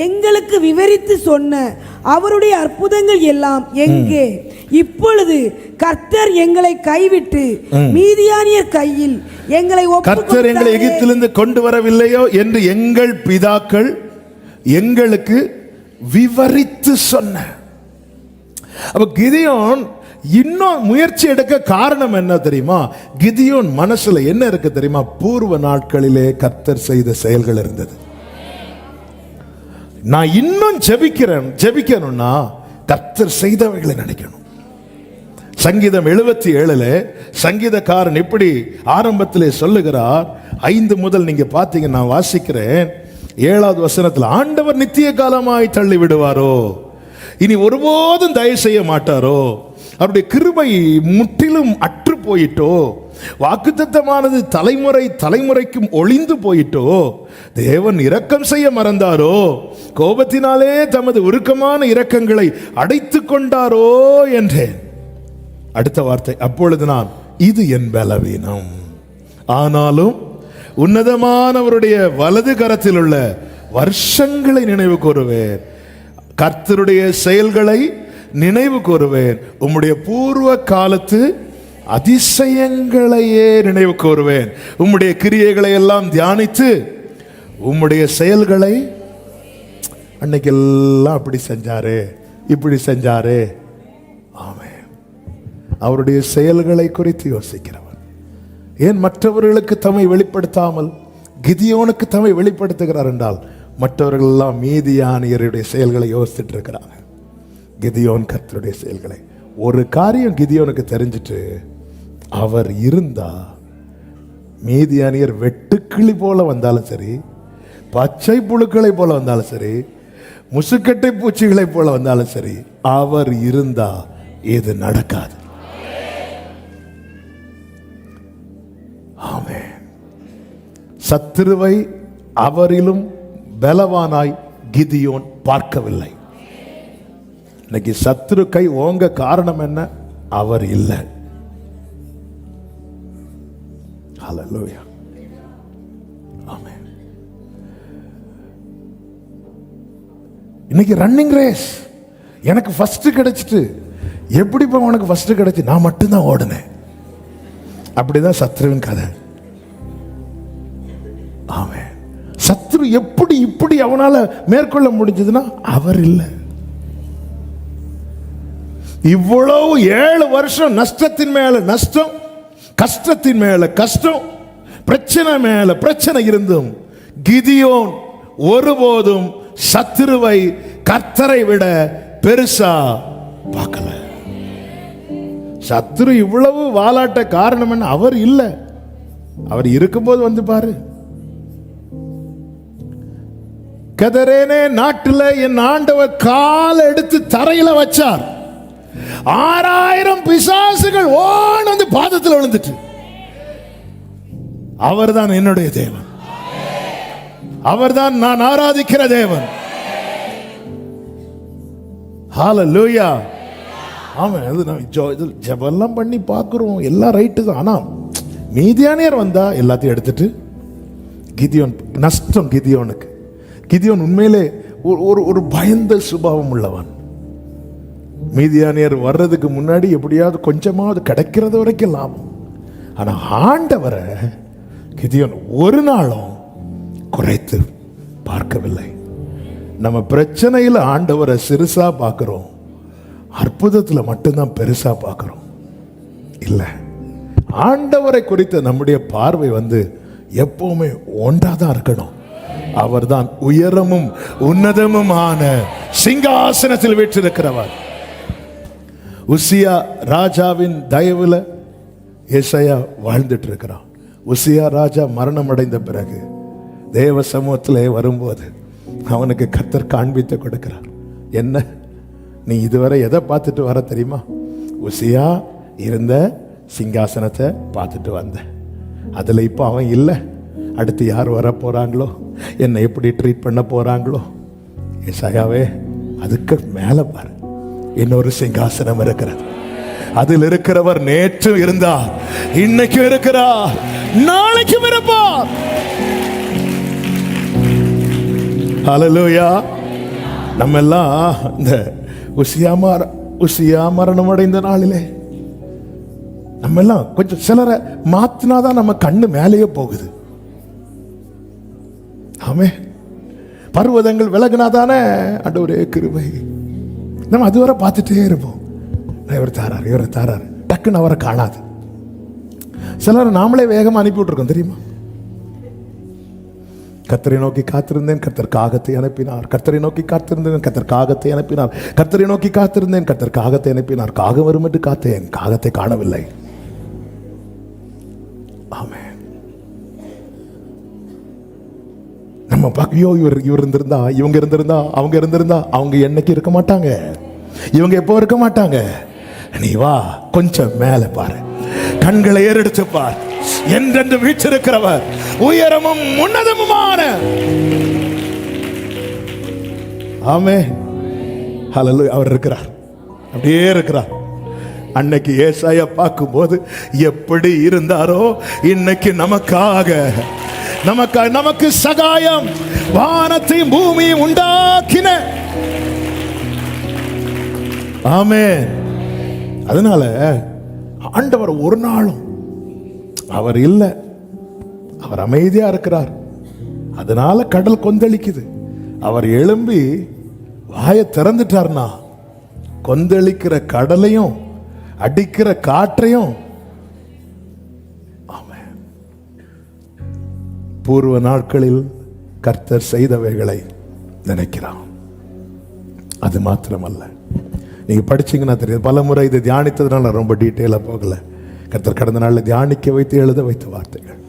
எங்களுக்கு விவரித்து சொன்ன அவருடைய அற்புதங்கள் எல்லாம் எங்கே? இப்பொழுது கர்த்தர் எங்களை கைவிட்டு மீதியானியர் கையில் எங்களை கர்த்தர் எங்களை எகிப்திலிருந்து கொண்டு வரவில்லையோ என்று எங்கள் பிதாக்கள் எங்களுக்கு விவரித்து சொன்ன. அப்ப கிதியோன் இன்னும் முயற்சி எடுக்க காரணம் என்ன தெரியுமா? கிதியோன் மனசுல என்ன இருக்கு தெரியுமா? பூர்வ நாட்களிலே கர்த்தர் செய்த செயல்கள் இருந்தது. நான் இன்னும் ஜெபிக்கணும்னா கர்த்தர் செய்தவைகளை நினைக்கணும். சங்கீதம் 77 சங்கீதக்காரன் இப்படி ஆரம்பத்திலே சொல்லுகிறார். 5 முதல் நீங்க பாத்தீங்கன்னா, நான் வாசிக்கிறேன். 7வது வசனத்தில், ஆண்டவர் நித்திய காலமாய் தள்ளி விடுவாரோ, இனி ஒருபோதும் தயவு செய்ய மாட்டாரோ, அவருடைய கிருபை முற்றிலும் அற்று போயிட்டோ, வாக்குத்தத்தமானது தலைமுறை தலைமுறைக்கும் ஒளிந்து போயிட்டோ, தேவன் இரக்கம் செய்ய மறந்தாரோ, கோபத்தினாலே தமது உருக்கமான இரக்கங்களை அடைத்து கொண்டாரோ என்றேன். அடுத்த வார்த்தை, அப்பொழுது நான், இது என் பலவீனம், ஆனாலும் உன்னதமானவருடைய வலது கரத்தில் உள்ள வருஷங்களை நினைவு கூறுவேன், கர்த்தருடைய செயல்களை நினைவு கூறுவேன், உம்முடைய பூர்வ காலத்து அதிசயங்களையே நினைவு கூறுவேன், உம்முடைய கிரியைகளை எல்லாம் தியானித்து உம்முடைய செயல்களை, அன்னைக்கெல்லாம் அப்படி செஞ்சாரே இப்படி செஞ்சாரே. ஆமென். அவருடைய செயல்களை குறித்து யோசிக்கிறவர். ஏன் மற்றவர்களுக்கு தம்மை வெளிப்படுத்தாமல் கிதியோனுக்கு தம்மை வெளிப்படுத்துகிறார் என்றால், மற்றவர்கள் எல்லாம் மீதியானியருடைய செயல்களை யோசிச்சுட்டு இருக்கிறாங்க. கிதியோன் கர்த்தருடைய செயல்களை. ஒரு காரியம் கிதியோனுக்கு தெரிஞ்சிட்டு, அவர் இருந்தா மீதியானியர் வெட்டுக்கிளி போல வந்தாலும் சரி, பச்சை புழுக்களை போல வந்தாலும் சரி, முசுக்கட்டை பூச்சிகளை போல வந்தாலும் சரி, அவர் இருந்தா இது நடக்காது. ஆமென். சத்துருவை அவரிலும் பலவானாய் கிதியோன் பார்க்கவில்லை. இன்னைக்கு சத்துரு கை ஓங்க காரணம் என்ன? அவர் இல்லை. ஹல்லேலூயா. ஆமென். இன்னைக்கு ரன்னிங் ரேஸ், எனக்கு ஃபர்ஸ்ட் கிடைச்சிட்டு, எப்படி இப்போ உனக்கு ஃபர்ஸ்ட் கிடைச்சி? நான் மட்டும்தான் ஓடினேன். அப்படிதான் சத்ருவின் கதை. ஆமென். சத்ரு எப்படி இப்படி அவனால மேற்கொள்ள முடிஞ்சதுன்னா அவர் இல்லை. இவ்வளவு 7 வருஷம் நஷ்டத்தின் மேல நஷ்டம், கஷ்டத்தின் மேல கஷ்டம், பிரச்சனை மேல பிரச்சனை இருந்தும் கிதியோன் ஒருபோதும் சத்துருவை கர்த்தரை விட பெருசா பார்க்கல. சத்துரு இவ்வளவு வாலாட்ட காரணம் என்ன? அவர் இல்லை. அவர் இருக்கும்போது வந்து பாரு. கதரேனே நாட்டில் என் ஆண்டவர் கால் எடுத்து தரையில வச்சார். 6000 பிசாசுகள் ஓன் வந்து பாதத்தில் விழுந்துட்டு. அவர்தான் என்னுடைய தேவன், அவர்தான் நான் ஆராதிக்கிற தேவன். ஹல்லேலூயா. ஆமாம், அது நான் ஜெபம்லாம் பண்ணி பார்க்குறோம், எல்லாம் ரைட்டு தான். ஆனால் மீதியானியர் வந்தா எல்லாத்தையும் எடுத்துட்டு கிதியோன் நஷ்டம். கிதியோனுக்கு கிதியோன் உண்மையிலே ஒரு பயந்த சுபாவம் உள்ளவன். மீதியானியர் வர்றதுக்கு முன்னாடி எப்படியாவது கொஞ்சமாவது கிடைக்கிறது வரைக்கும் லாபம். ஆனா ஆண்டவரை கிதியோன் ஒரு நாளும் குறைத்து பார்க்கவில்லை. நம்ம பிரச்சனையில் ஆண்டவரை சிறுசா பார்க்கிறோம், அற்புதத்தில் மட்டும்தான் பெருசா பார்க்கிறோம். இல்லை, ஆண்டவரை குறித்த நம்முடைய பார்வை எப்பவுமே ஒன்றாதான் இருக்கணும். அவர்தான் உயரமும் உன்னதமுமான சிங்காசனத்தில் வீற்றிருக்கிறவர். உசியா ராஜாவின் தயவுல ஏசாயா வாழ்ந்துட்டு இருக்கிறான். உசியா ராஜா மரணம் அடைந்த பிறகு தேவ சமூகத்திலே வரும்போது அவனுக்கு கர்த்தர் காண்பித்து கொடுக்கிறார். என்ன, நீ இதுவரை எதை பார்த்துட்டு வர தெரியுமா? உசியா இருந்த சிங்காசனத்தை பார்த்துட்டு வந்த. அதில் இப்போ அவன் இல்லை. அடுத்து யார் வர போறாங்களோ, என்னை எப்படி ட்ரீட் பண்ண போறாங்களோ. ஏசாயாவே, அதுக்கு மேலே பாரு, இன்னொரு சிங்காசனம் இருக்கிறது. அதில் இருக்கிறவர் நேற்று இருந்தார், இன்னைக்கும் இருக்கிறார், நாளைக்கும் இருப்பார். ஹல்லேலூயா. நம்ம எல்லாம் இந்த உசியா மரணம் அடைந்த நாளிலே நம்ம எல்லாம் கொஞ்சம் சிலரை மாத்தினாதான் நம்ம கண்ணு மேலேயே போகுது. ஆமே, பர்வதங்கள் விலகினாதானே ஆண்டவரே கிருபை. நம்ம அதுவரை பார்த்துட்டே இருப்போம். இவர் தாராரு, இவர் தாராரு, டக்குன்னு அவரை காணாது. சிலர் நாமளே வேகமாக அனுப்பி விட்டுருக்கோம் தெரியுமா? கர்த்தரை நோக்கி காத்திருந்தேன், கர்த்தர் காகத்தை அனுப்பினார். கர்த்தரை நோக்கி காத்திருந்தேன், கர்த்தர் காகத்தை அனுப்பினார். கர்த்தரை நோக்கி காத்திருந்தேன், கர்த்தர் காகத்தை அனுப்பினார். காகம் வரும் என்று காத்தேன், காகத்தை காணவில்லை. ஆமென். நம்ம பாக்கியோ, இவர் இருந்திருந்தா, இவங்க இருந்திருந்தா, அவங்க இருந்திருந்தா, அவங்க என்னைக்கு இருக்க மாட்டாங்க, இவங்க எப்போ இருக்க மாட்டாங்க. நீ வா, கொஞ்சம் மேல பாரு, கண்களை ஏறெடுத்து பார். என்றென்று வீற்றிருக்கிறவர், உயரமும் உன்னதமுமான. ஆமென். ஹல்லேலூயா. அவர் இருக்கிறார், அப்படியே இருக்கிறார். அன்னைக்கு ஏசாயா பார்க்கும்போது எப்படி இருந்தாரோ, இன்னைக்கு நமக்கு சகாயம், வானத்தையும் பூமியும் உண்டாக்கின. ஆமென். அதனால ஆண்டவர் ஒரு நாளும் அவர் இல்லை, அவர் அமைதியா இருக்கிறார். அதனால கடல் கொந்தளிக்குது. அவர் எழும்பி வாயை திறந்துட்டார்னா கொந்தளிக்கிற கடலையும் அடிக்கிற காற்றையும். ஆமென். பூர்வ நாட்களில் கர்த்தர் செய்தவைகளை நினைக்கிறான். அது மாத்திரமல்ல, நீங்க படிச்சீங்கன்னா தெரியும். பல முறை இதை தியானித்ததுனால ரொம்ப டீட்டெயிலாக போகல. கர்த்தர் கடந்த நாளில் தியானிக்க வைத்து எழுத வைத்த வார்த்தைகள்.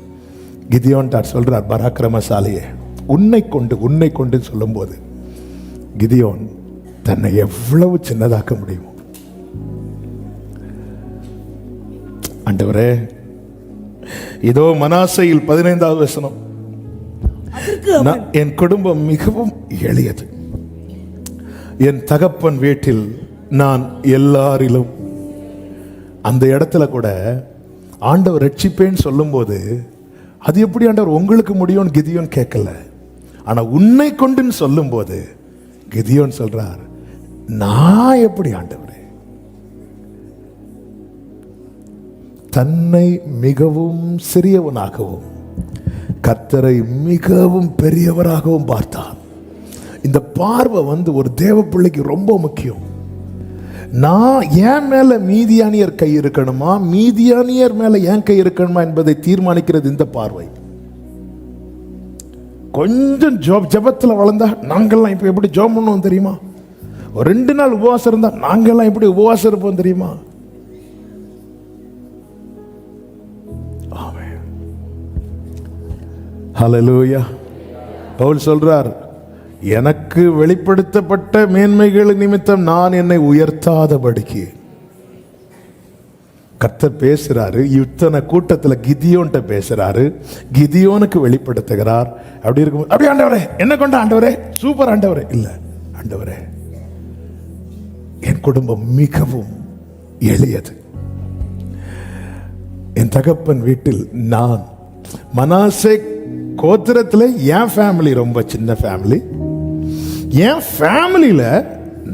கிதியோன் சொல்றார், பராக்கிரமசாலியே, உன்னை கொண்டு சொல்லும் போது கிதியோன் தன்னை எவ்வளவு சின்னதாக்க முடியுமோ. ஆண்டவரே, இதோ மனாசையில் 15வது வசனம், என் குடும்பம் மிகவும் எளியது, என் தகப்பன் வீட்டில் நான் எல்லாரிலும். அந்த இடத்துல கூட ஆண்டவர் ரட்சிப்பேன்னு சொல்லும் போது அது எப்படி ஆண்டவர் உங்களுக்கு முடியும்னு கிதியோன் கேட்கல. ஆனா உன்னை கொண்டுன்னு சொல்லும் போது கிதியோன் சொல்றார், நான் எப்படி ஆண்டவரே. தன்னை மிகவும் சிறியவனாகவும் கர்த்தரை மிகவும் பெரியவராகவும் பார்த்தான். இந்த பார்வை ஒரு தேவ பிள்ளைக்கு ரொம்ப முக்கியம். நான் என் மேல மீதியானியர் கை இருக்கணுமா, மீதியானியர் மேல என் கை இருக்கணுமா என்பதை தீர்மானிக்கிறது இந்த பார்வை. கொஞ்சம் ஜபத்தில் வளர்ந்தா நாங்கள்லாம் இப்போ எப்படி ஜோம் பண்ணுவோம் தெரியுமா? ஒரு 2 நாள் உபவாசம் இருந்தா நாங்கள்லாம் எப்படி உபவாசம் இருப்போம் தெரியுமா? ஆமென். ஹல்லேலூயா. பவுல் சொல்றார், எனக்கு வெளிப்படுத்தப்பட்ட மேன்மைகள் நிமித்தம் நான் என்னை உயர்த்தாதபடிக்கு. கர்த்தர் பேசுறாரு, இத்தனை கூட்டத்துல கிதியோன்ட்ட பேசுறாரு, கிதியோனுக்கு வெளிப்படுத்துகிறார். அப்படி இருக்கும், அப்படி ஆண்டவரே என்ன கொண்ட ஆண்டவரே, சூப்பர் ஆண்டவரே. இல்ல ஆண்டவரே, என் குடும்பம் மிகவும் எளியது. என் தகப்பன் வீட்டில் நான் மனாசே கோத்திரத்தில் என் ஃபேமிலி ரொம்ப சின்ன ஃபேமிலி, என் ஃபேமிலியில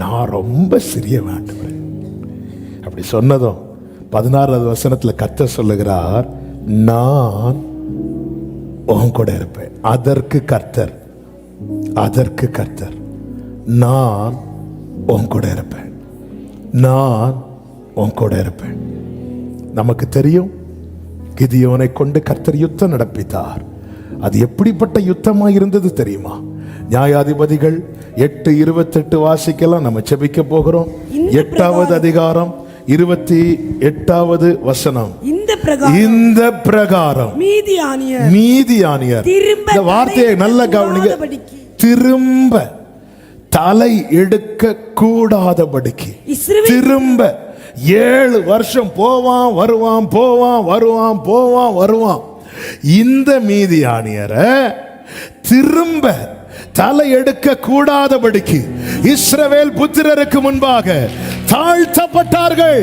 நான் ரொம்ப சிறியவன் ஆண்டவரே. அப்படி சொன்னதும் 16வது வசனத்துல கர்த்தர் சொல்லுகிறார், நான் உன் கூட இருப்பேன். அதற்கு கர்த்தர் நான் உன் கூட இருப்பேன், நான் உன் கூட இருப்பேன். நமக்கு தெரியும், கிதியோனை கொண்டு கர்த்தர் யுத்தம் நடப்பித்தார். அது எப்படிப்பட்ட யுத்தமா இருந்தது தெரியுமா? நியாயாதிபதிகள் 8:28 வாசிக்கலாம். நம்ம செபிக்க போகிறோம். 8வது அதிகாரம் 28வது வசனம். இந்த பிரகாரம் மீதியானியர், இந்த வார்த்தையை நல்ல கவனிங்க, திரும்ப தலை எடுக்க கூடாதபடிக்கு. திரும்ப 7 வருஷம் போவான் வருவான். இந்த மீதியானியரை திரும்ப தலை எடுக்க கூடாதபடிக்கு இஸ்ரவேல் புத்திரருக்கு முன்பாக தாழ்த்தப்பட்டார்கள்.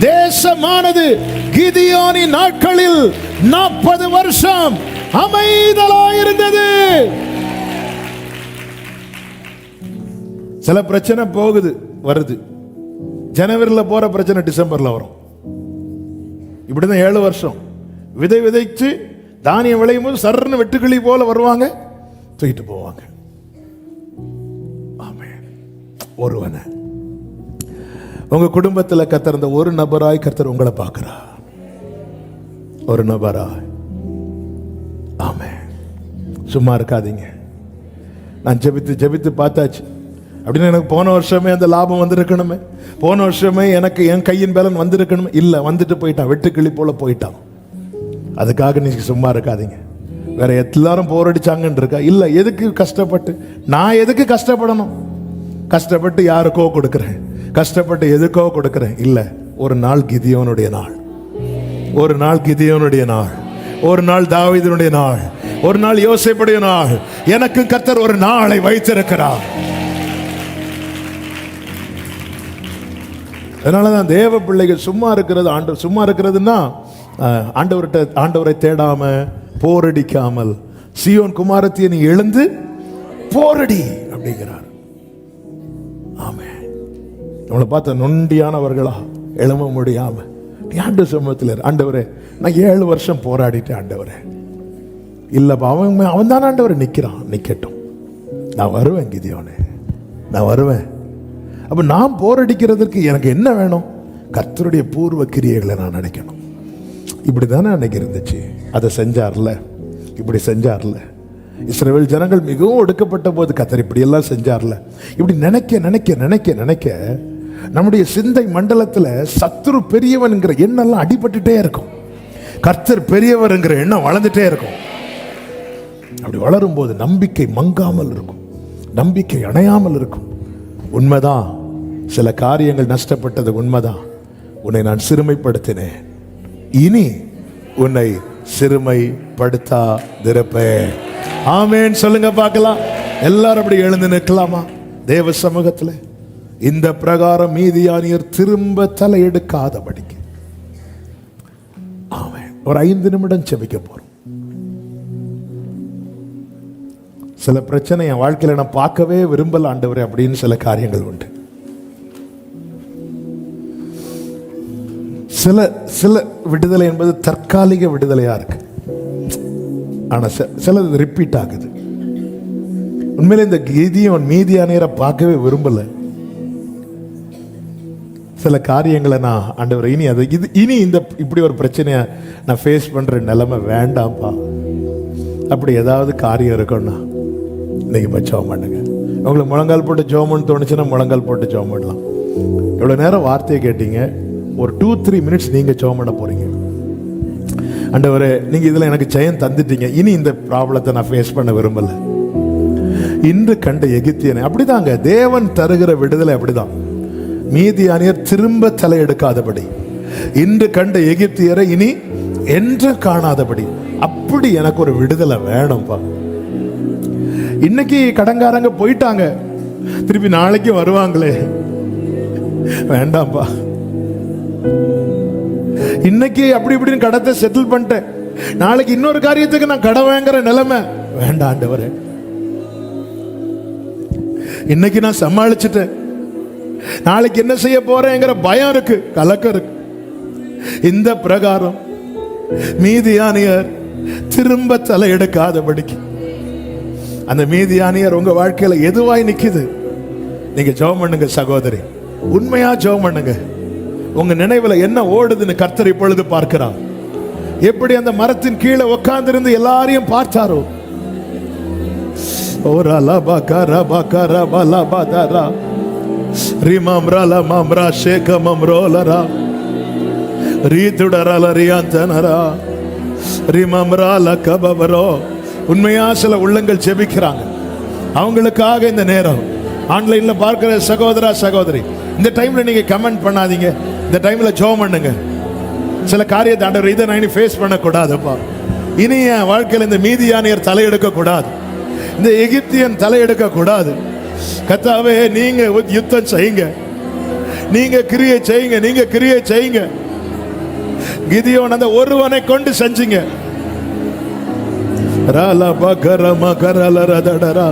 தேசமானது கிதியோனின் நாட்களில் 40 வருஷம் அமைதலாயிருந்தது. சில பிரச்சனை போகுது வருது. ஜனவரியில போற பிரச்சனை டிசம்பர்ல வரும். இப்படிதான் 7 வருஷம். விதை விதைச்சு தானியம் விளையும் போது சர்ன்னு வெட்டுக்கிளி போல வருவாங்க, தூக்கிட்டு போவாங்க. ஆமென். ஒருவனை உங்க குடும்பத்தில் கர்த்தர் இந்த ஒரு நபராய் கர்த்தர் உங்களை பார்க்கிறார். ஒரு நபராய். ஆமென். சும்மா இருக்காதீங்க. நான் ஜெபித்து பார்த்தாச்சு அப்படின்னு எனக்கு போன வருஷமே அந்த லாபம் வந்திருக்கணுமே, போன வருஷமே எனக்கு என் கையின் பலன் வந்திருக்கணுமே. இல்லை, வந்துட்டு போயிட்டான், வெட்டுக்கிளி போல போயிட்டான். அதுக்காக நீங்க சும்மா இருக்காதீங்க. வேற எல்லாரும் போரடிச்சாங்கன்னு இருக்கா? இல்லை, எதுக்கு கஷ்டப்பட்டு, நான் எதுக்கு கஷ்டப்படணும்? கஷ்டப்பட்டு யாருக்கோ கொடுக்குறேன், கஷ்டப்பட்டு எதுக்கோ கொடுக்குறேன். இல்லை, ஒரு நாள் கிதியோனுடைய நாள், ஒரு நாள் கிதியோனுடைய நாள், ஒரு நாள் தாவீதுனுடைய நாள், ஒரு நாள் யோசேப்புடைய நாள். எனக்கு கர்த்தர் ஒரு நாளை வைத்திருக்கிறார். அதனாலதான் தேவ பிள்ளைகள் சும்மா இருக்கிறது, சும்மா இருக்கிறதுன்னா ஆண்டவரை தேடாம போரடிக்காமல், சீயோன் குமாரத்தியை நீ எழுந்து போரடி அப்படிங்கிறார். ஆமென். நம்மளை பார்த்த நொண்டியானவர்களா எழும முடியாம ஆண்டு சமூகத்தில், ஆண்டவரே நான் 7 வருஷம் போராடிட்டேன் ஆண்டவரே. இல்லப்பா, அவன் தானே ஆண்டவரை நிக்கட்டும், நான் வருவேன் கிதியோனே, நான் வருவேன். அப்ப நான் போரடிக்கிறதுக்கு எனக்கு என்ன வேணும்? கர்த்தருடைய பூர்வ கிரியைகளை நான் நினைக்கணும். இப்படிதானே அன்னைக்கு இருந்துச்சு. அதை செஞ்சார்ல, இப்படி செஞ்சார்ல. இஸ்ரவேல் ஜனங்கள் மிகவும் ஒடுக்கப்பட்ட போது கர்த்தர் இப்படி எல்லாம் செஞ்சார்ல. இப்படி நினைக்க நினைக்க நினைக்க நினைக்க நம்முடைய சிந்தை மண்டலத்துல சத்துரு பெரியவன்ங்கிற எண்ணெல்லாம் அடிபட்டுட்டே இருக்கும். கர்த்தர் பெரியவர்ங்கிற எண்ணம் வளர்ந்துட்டே இருக்கும். அப்படி வளரும் போது நம்பிக்கை மங்காமல் இருக்கும், நம்பிக்கை அணையாமல் இருக்கும். உண்மைதான், சில காரியங்கள் நஷ்டப்பட்டது உண்மைதான். உன்னை நான் சிறுமைப்படுத்தினேன், இனி உன்னை சிறுமைப்படுத்தாதிருப்பேன். ஆமென் சொல்லுங்க பார்க்கலாம். எல்லாரும் அப்படி எழுந்து நிற்கலாமா தேவ சமூகத்தில்? இந்த பிரகாரம் மீதியானியர் திரும்ப தலை எடுக்காதபடிக்கு. ஆமென். ஒரு 5 நிமிடம் செபிக்க போறோம். சில பிரச்சனை என் வாழ்க்கையில நான் பார்க்கவே விரும்பல ஆண்டவரே அப்படின்னு சில காரியங்கள் உண்டு. சில விடுதலை என்பது தற்காலிக விடுதலையா இருக்கு, ஆனா சிலது ரிப்பீட் ஆகுது. உண்மையில இந்த கிதியோன் மீதியானியரை பார்க்கவே விரும்பல. சில காரியங்களை நான் ஆண்டவரை இனி இந்த இப்படி ஒரு பிரச்சனையை நான் ஃபேஸ் பண்ற நிலைமை வேண்டாம்ப்பா, அப்படி ஏதாவது காரியம் இருக்குன்னா இன்னைக்கு ஜெபம் பண்ணுங்க. உங்களுக்கு முழங்கால் போட்டு ஜெபம்னு தோணுச்சுன்னா முழங்கால் போட்டு ஜெபம் பண்ணலாம். இவ்வளவு நேரம் வார்த்தையை கேட்டீங்க, ஒரு 2-3 மினிட்ஸ் நீங்க ஜெபம் பண்ண போறீங்க. ஆண்டவரே, நீங்க இதுல எனக்கு ஜெயம் தந்துட்டீங்க, இனி இந்த ப்ராப்ளத்தை நான் ஃபேஸ் பண்ண விரும்பல. இன்று கண்ட எகிப்தியனை. அப்படிதாங்க தேவன் தருகிற விடுதலை. அப்படிதான் மீதியானியர் திரும்ப தலையெடுக்காதபடி, இன்று கண்ட எகிப்தியரை இனி என்று காணாதபடி. அப்படி எனக்கு ஒரு விடுதலை வேணும்பா. இன்னைக்கு கடங்காரங்க போயிட்டாங்க, திருப்பி நாளைக்கு வருவாங்களே, வேண்டாம்பா. இன்னைக்கு அப்படி இப்படின்னு கடத்தை செட்டில் பண்ணிட்டேன், நாளைக்கு இன்னொரு காரியத்துக்கு நான் கடன் வாங்குற நிலைமை வேண்டாம் ஆண்டவரே. இன்னைக்கு நான் சமாளிச்சுட்டேன், நாளைக்கு என்ன செய்ய போறேங்கிற பயம் இருக்கு, கலக்கம் இருக்கு. இந்த பிரகாரம் மீதியானியர் திரும்ப தலையெடுக்காதபடிக்கு, அந்த மீதியானியர் உங்க வாழ்க்கையில எதுவாய் நிக்குது, நீங்க ஜெபம் பண்ணுங்க சகோதரி, உண்மையா ஜெபம் பண்ணுங்க. உங்க நினைவுல என்ன ஓடுதுன்னு கர்த்தர் இப்பொழுது பார்க்கிறார். எப்படி அந்த மரத்தின் கீழே உட்கார்ந்திருந்து எல்லாரையும் பார்த்தாரோ, ஓரா லபா கரா பகரா பலா பதரா ரிமம்ரா லமம்ரா ஷேகமம்ரோலரா ரீதுடரா லரியாந்தனரா ரிமம்ரா லகபவரோ. உண்மையா சில உள்ளங்கள் ஜெபிக்கிறாங்க, அவங்களுக்காக இந்த நேரம். ஆன்லைன்ல பார்க்கிற சகோதரா சகோதரி, இந்த டைம்ல நீங்க கமெண்ட் பண்ணாதீங்க, இந்த டைம்ல ஜெபம் பண்ணுங்க. சில காரியத்தை ஆண்டவர் இதை நான் ஃபேஸ் பண்ணக்கூடாதுப்பா, இனி என் வாழ்க்கையில் இந்த மீதியானியர் தலையெடுக்க கூடாது, இந்த எகிப்தியன் தலையெடுக்க கூடாது. கர்த்தாவே நீங்க யுத்தம் செய்யுங்க, நீங்க கிரியை செய்யுங்க, நீங்க கிரியை செய்யுங்க. கிதியோன் அந்த ஒருவனை கொண்டு செஞ்சீங்க. ராலா பகர மகரல ரதடரா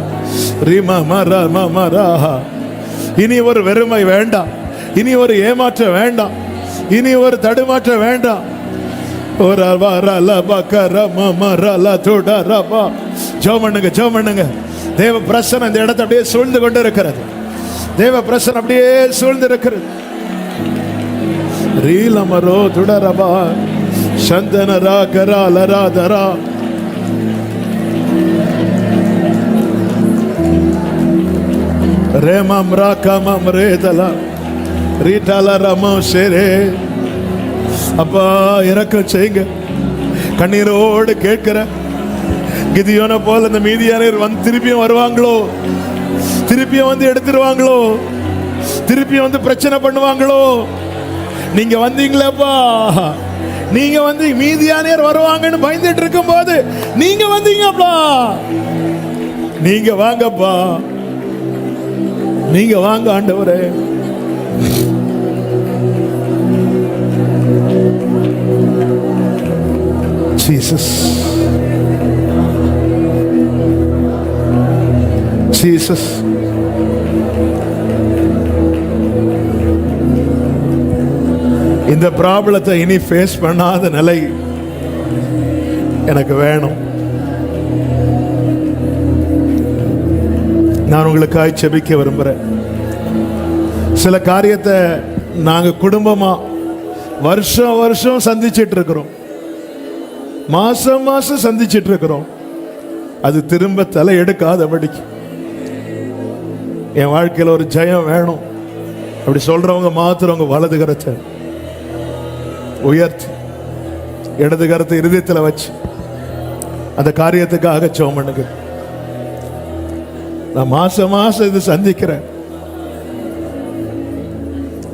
ரிமா மரா மரா. இனி ஒரு வெறுமை வேண்டாம், இனி ஒரு ஏமாற்றம் வேண்டாம், இனி ஒரு தடுமாற்றம் வேண்டாம். ஒரு வரல பகர மரல தொடரபா. ஜெபம் பண்ணுங்க, ஜெபம் பண்ணுங்க. தேவ பிரசன்னம் இந்த இடத்தை அப்படியே சூழ்ந்து கொண்டு இருக்கிறது, தேவ பிரசன்னம் அப்படியே சூழ்ந்து இருக்கிறது. ரீலமரோ துடரபா சந்தனரா கராலரா தரா ரேமம் ராகமம் ரேதலா ரீடல ரமோ ஷேரே. அப்பா இரக்கம் செய்யுங்க. கண்ணீரோடு கேட்கிற கிதியோனை போல இந்த மீதியானியர் வந்து திருப்பியும் வருவாங்களோ, திருப்பியும் வந்து எடுத்துருவாங்களோ, திருப்பியும் வந்து பிரச்சனை பண்ணுவாங்களோ. நீங்க வந்தீங்களேப்பா, நீங்க வந்து மீதியானியர் வருவாங்கன்னு பயந்துட்டு இருக்கும் போது நீங்க வந்தீங்கப்பா, நீங்க வாங்கப்பா, நீங்க வாங்க ஆண்டவரே. Jesus, Jesus. இந்த ப்ராப்ளத்தை இனி ஃபேஸ் பண்ணாத நிலை எனக்கு வேணும். நான் உங்களுக்காக ஜெபிக்க விரும்புகிறேன். சில காரியத்தை நாங்கள் குடும்பமா வருஷம் வருஷம் சந்திச்சிட்டு இருக்கிறோம், மாசம் மாசம் சந்திச்சிட்டு இருக்கிறோம். அது திரும்ப தலை எடுக்காதபடிக்கு என் வாழ்க்கையில் ஒரு ஜெயம் வேணும். அப்படி சொல்றவங்க மாத்திரம் உங்க வலது கரத்தை உயர்த்தி இடது கரத்தை இருதயத்தில் வச்சு அந்த காரியத்துக்காக ஜெபம் பண்ணுங்க. நான் மாசம் மாசம் இது சந்திக்கிறேன்,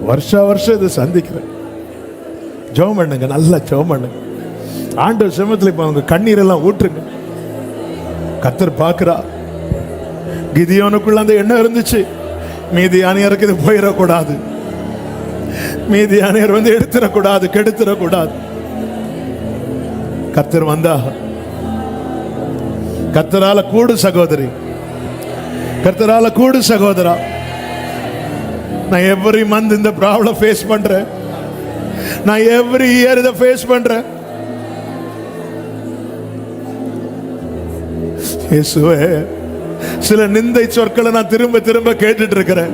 வருஷ வருஷம் இது சந்திக்கிறேன். ஜெபம் பண்ணுங்க, நல்லா ஜெபம் பண்ணுங்க. ஆண்டவர் சமூகத்தில் இப்ப அவங்க கண்ணீரெல்லாம் ஊற்றுங்க. கர்த்தர் பார்க்கிறா. கிதியோனுக்குள்ள அந்த எண்ணம் இருந்துச்சு, மீதியானியருக்கு இது போயிடக்கூடாது, மீதியானியர் வந்து எடுத்துடக்கூடாது, கெடுத்துடக்கூடாது. கர்த்தர் வந்தா, கர்த்தரால கூடு சகோதரி, கர்த்தரால கூடு சகோதரா. நான் எவ்ரி மந்த் இந்த ப்ராப்ளம் ஃபேஸ் பண்றேன், நான் எவ்ரி இயர் இதை ஃபேஸ் பண்றேன். இயேசுவே, சில நிந்தை சொற்களை நான் திரும்ப திரும்ப கேட்டுட்டு இருக்கிறேன்.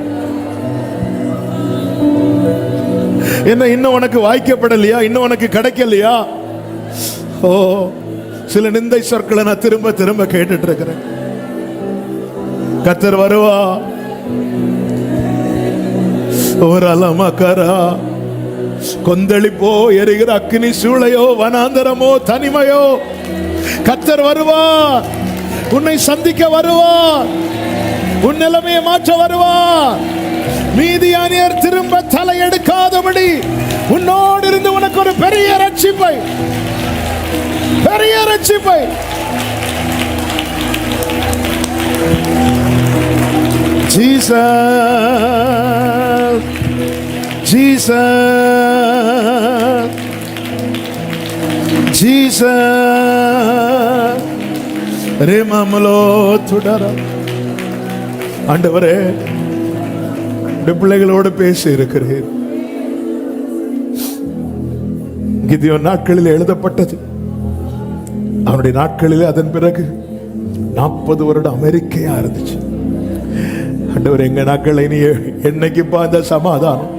என்ன இன்னும் உனக்கு வாய்க்கப்படலையா, இன்னும் உனக்கு கிடைக்கலையா? ஓ, சில நிந்தை சொற்களை நான் திரும்ப திரும்ப கேட்டுட்டு இருக்கிறேன். கர்த்தர் வருவா. ஒரு அலமக்கரா கொந்தளிப்போ எரிகிற அக்னி சூளையோ வனாந்தரமோ தனிமையோ, கர்த்தர் வருவார், உன்னை சந்திக்க வருவார். உன் நிலைமையை மாற்ற வருவார். மீதியானியர் திரும்ப தலை எடுக்காதபடி உன்னோடு இருந்து உனக்கு ஒரு பெரிய ரட்சிப்பை, பெரிய ரட்சிப்பை. Jesus, Jesus, Jesus. ரேமமலோ துடர. ஆண்டவரே, பிள்ளைகளோடு பேசி இருக்கிறேன். கிதியோன் நாட்களில் எழுதப்பட்டது. அவனுடைய நாட்களில் அதன் பிறகு 40 வருடம் அமெரிக்கையா இருந்துச்சு. ஆண்டவர், எங்க நாட்கள் இனி என்னைக்குப்பா இந்த சமாதானம்?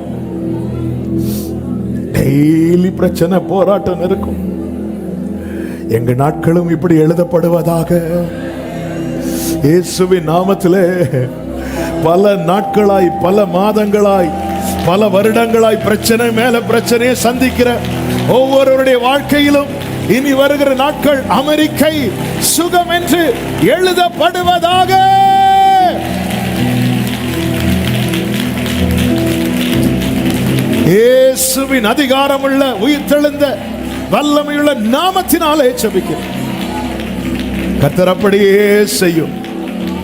டெய்லி பிரச்சனை, போராட்டம் இருக்கும். எங்க நாட்களும் இப்படி எழுதப்படுவதாக இயேசுவின் நாமத்திலே. பல நாட்களாய், பல மாதங்களாய், பல வருடங்களாய் பிரச்சனை மேல பிரச்சனையை சந்திக்கிற ஒவ்வொருவருடைய வாழ்க்கையிலும் இனி வருகிற நாட்கள் அமெரிக்கை சுகம் என்று எழுதப்படுவதாக. இயேசுவின் அதிகாரமுள்ள உயிர்த்தெழுந்த வல்லமையுள்ள நாமத்தினாலே ஜெபிக்கிறேன். கர்த்தர் அப்படியே செய்யும்.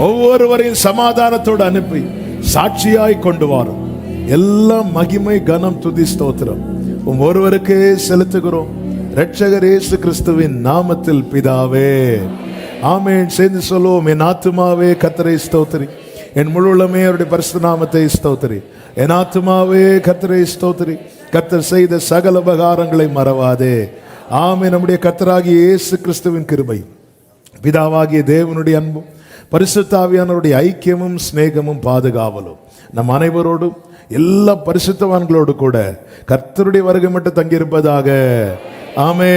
ஒவ்வொருவரையும் சமாதானத்தோடு அனுப்பி சாட்சியாய் கொண்டு வரும். எல்லாம் மகிமை, கனம், துதி, ஸ்தோத்திரம் ஒருவருக்கே செலுத்துகிறோம். இரட்சகர் இயேசு கிறிஸ்துவின் நாமத்தில் பிதாவே, ஆமென். சேர்ந்து சொல்லுவோம். என் ஆத்துமாவே கர்த்தரை ஸ்தோத்திரி, என் முழு உள்ளமே அவருடைய பரிசுத்த நாமத்தை ஸ்தோத்திரி. என் ஆத்துமாவே கர்த்தரை ஸ்தோத்திரி, கர்த்தர் செய்த சகல உபகாரங்களை மறவாதே. ஆமென். நம்முடைய கர்த்தராகிய இயேசு கிறிஸ்துவின் கிருபை, பிதாவாகிய தேவனுடைய அன்பும், பரிசுத்த ஆவியானவருடைய ஐக்கியமும் சிநேகமும் பாதுகாவலும் நம் அனைவரோடும் எல்லா பரிசுத்தவான்களோடு கூட கர்த்தருடைய வருகை மட்டும் தங்கியிருப்பதாக. ஆமென்.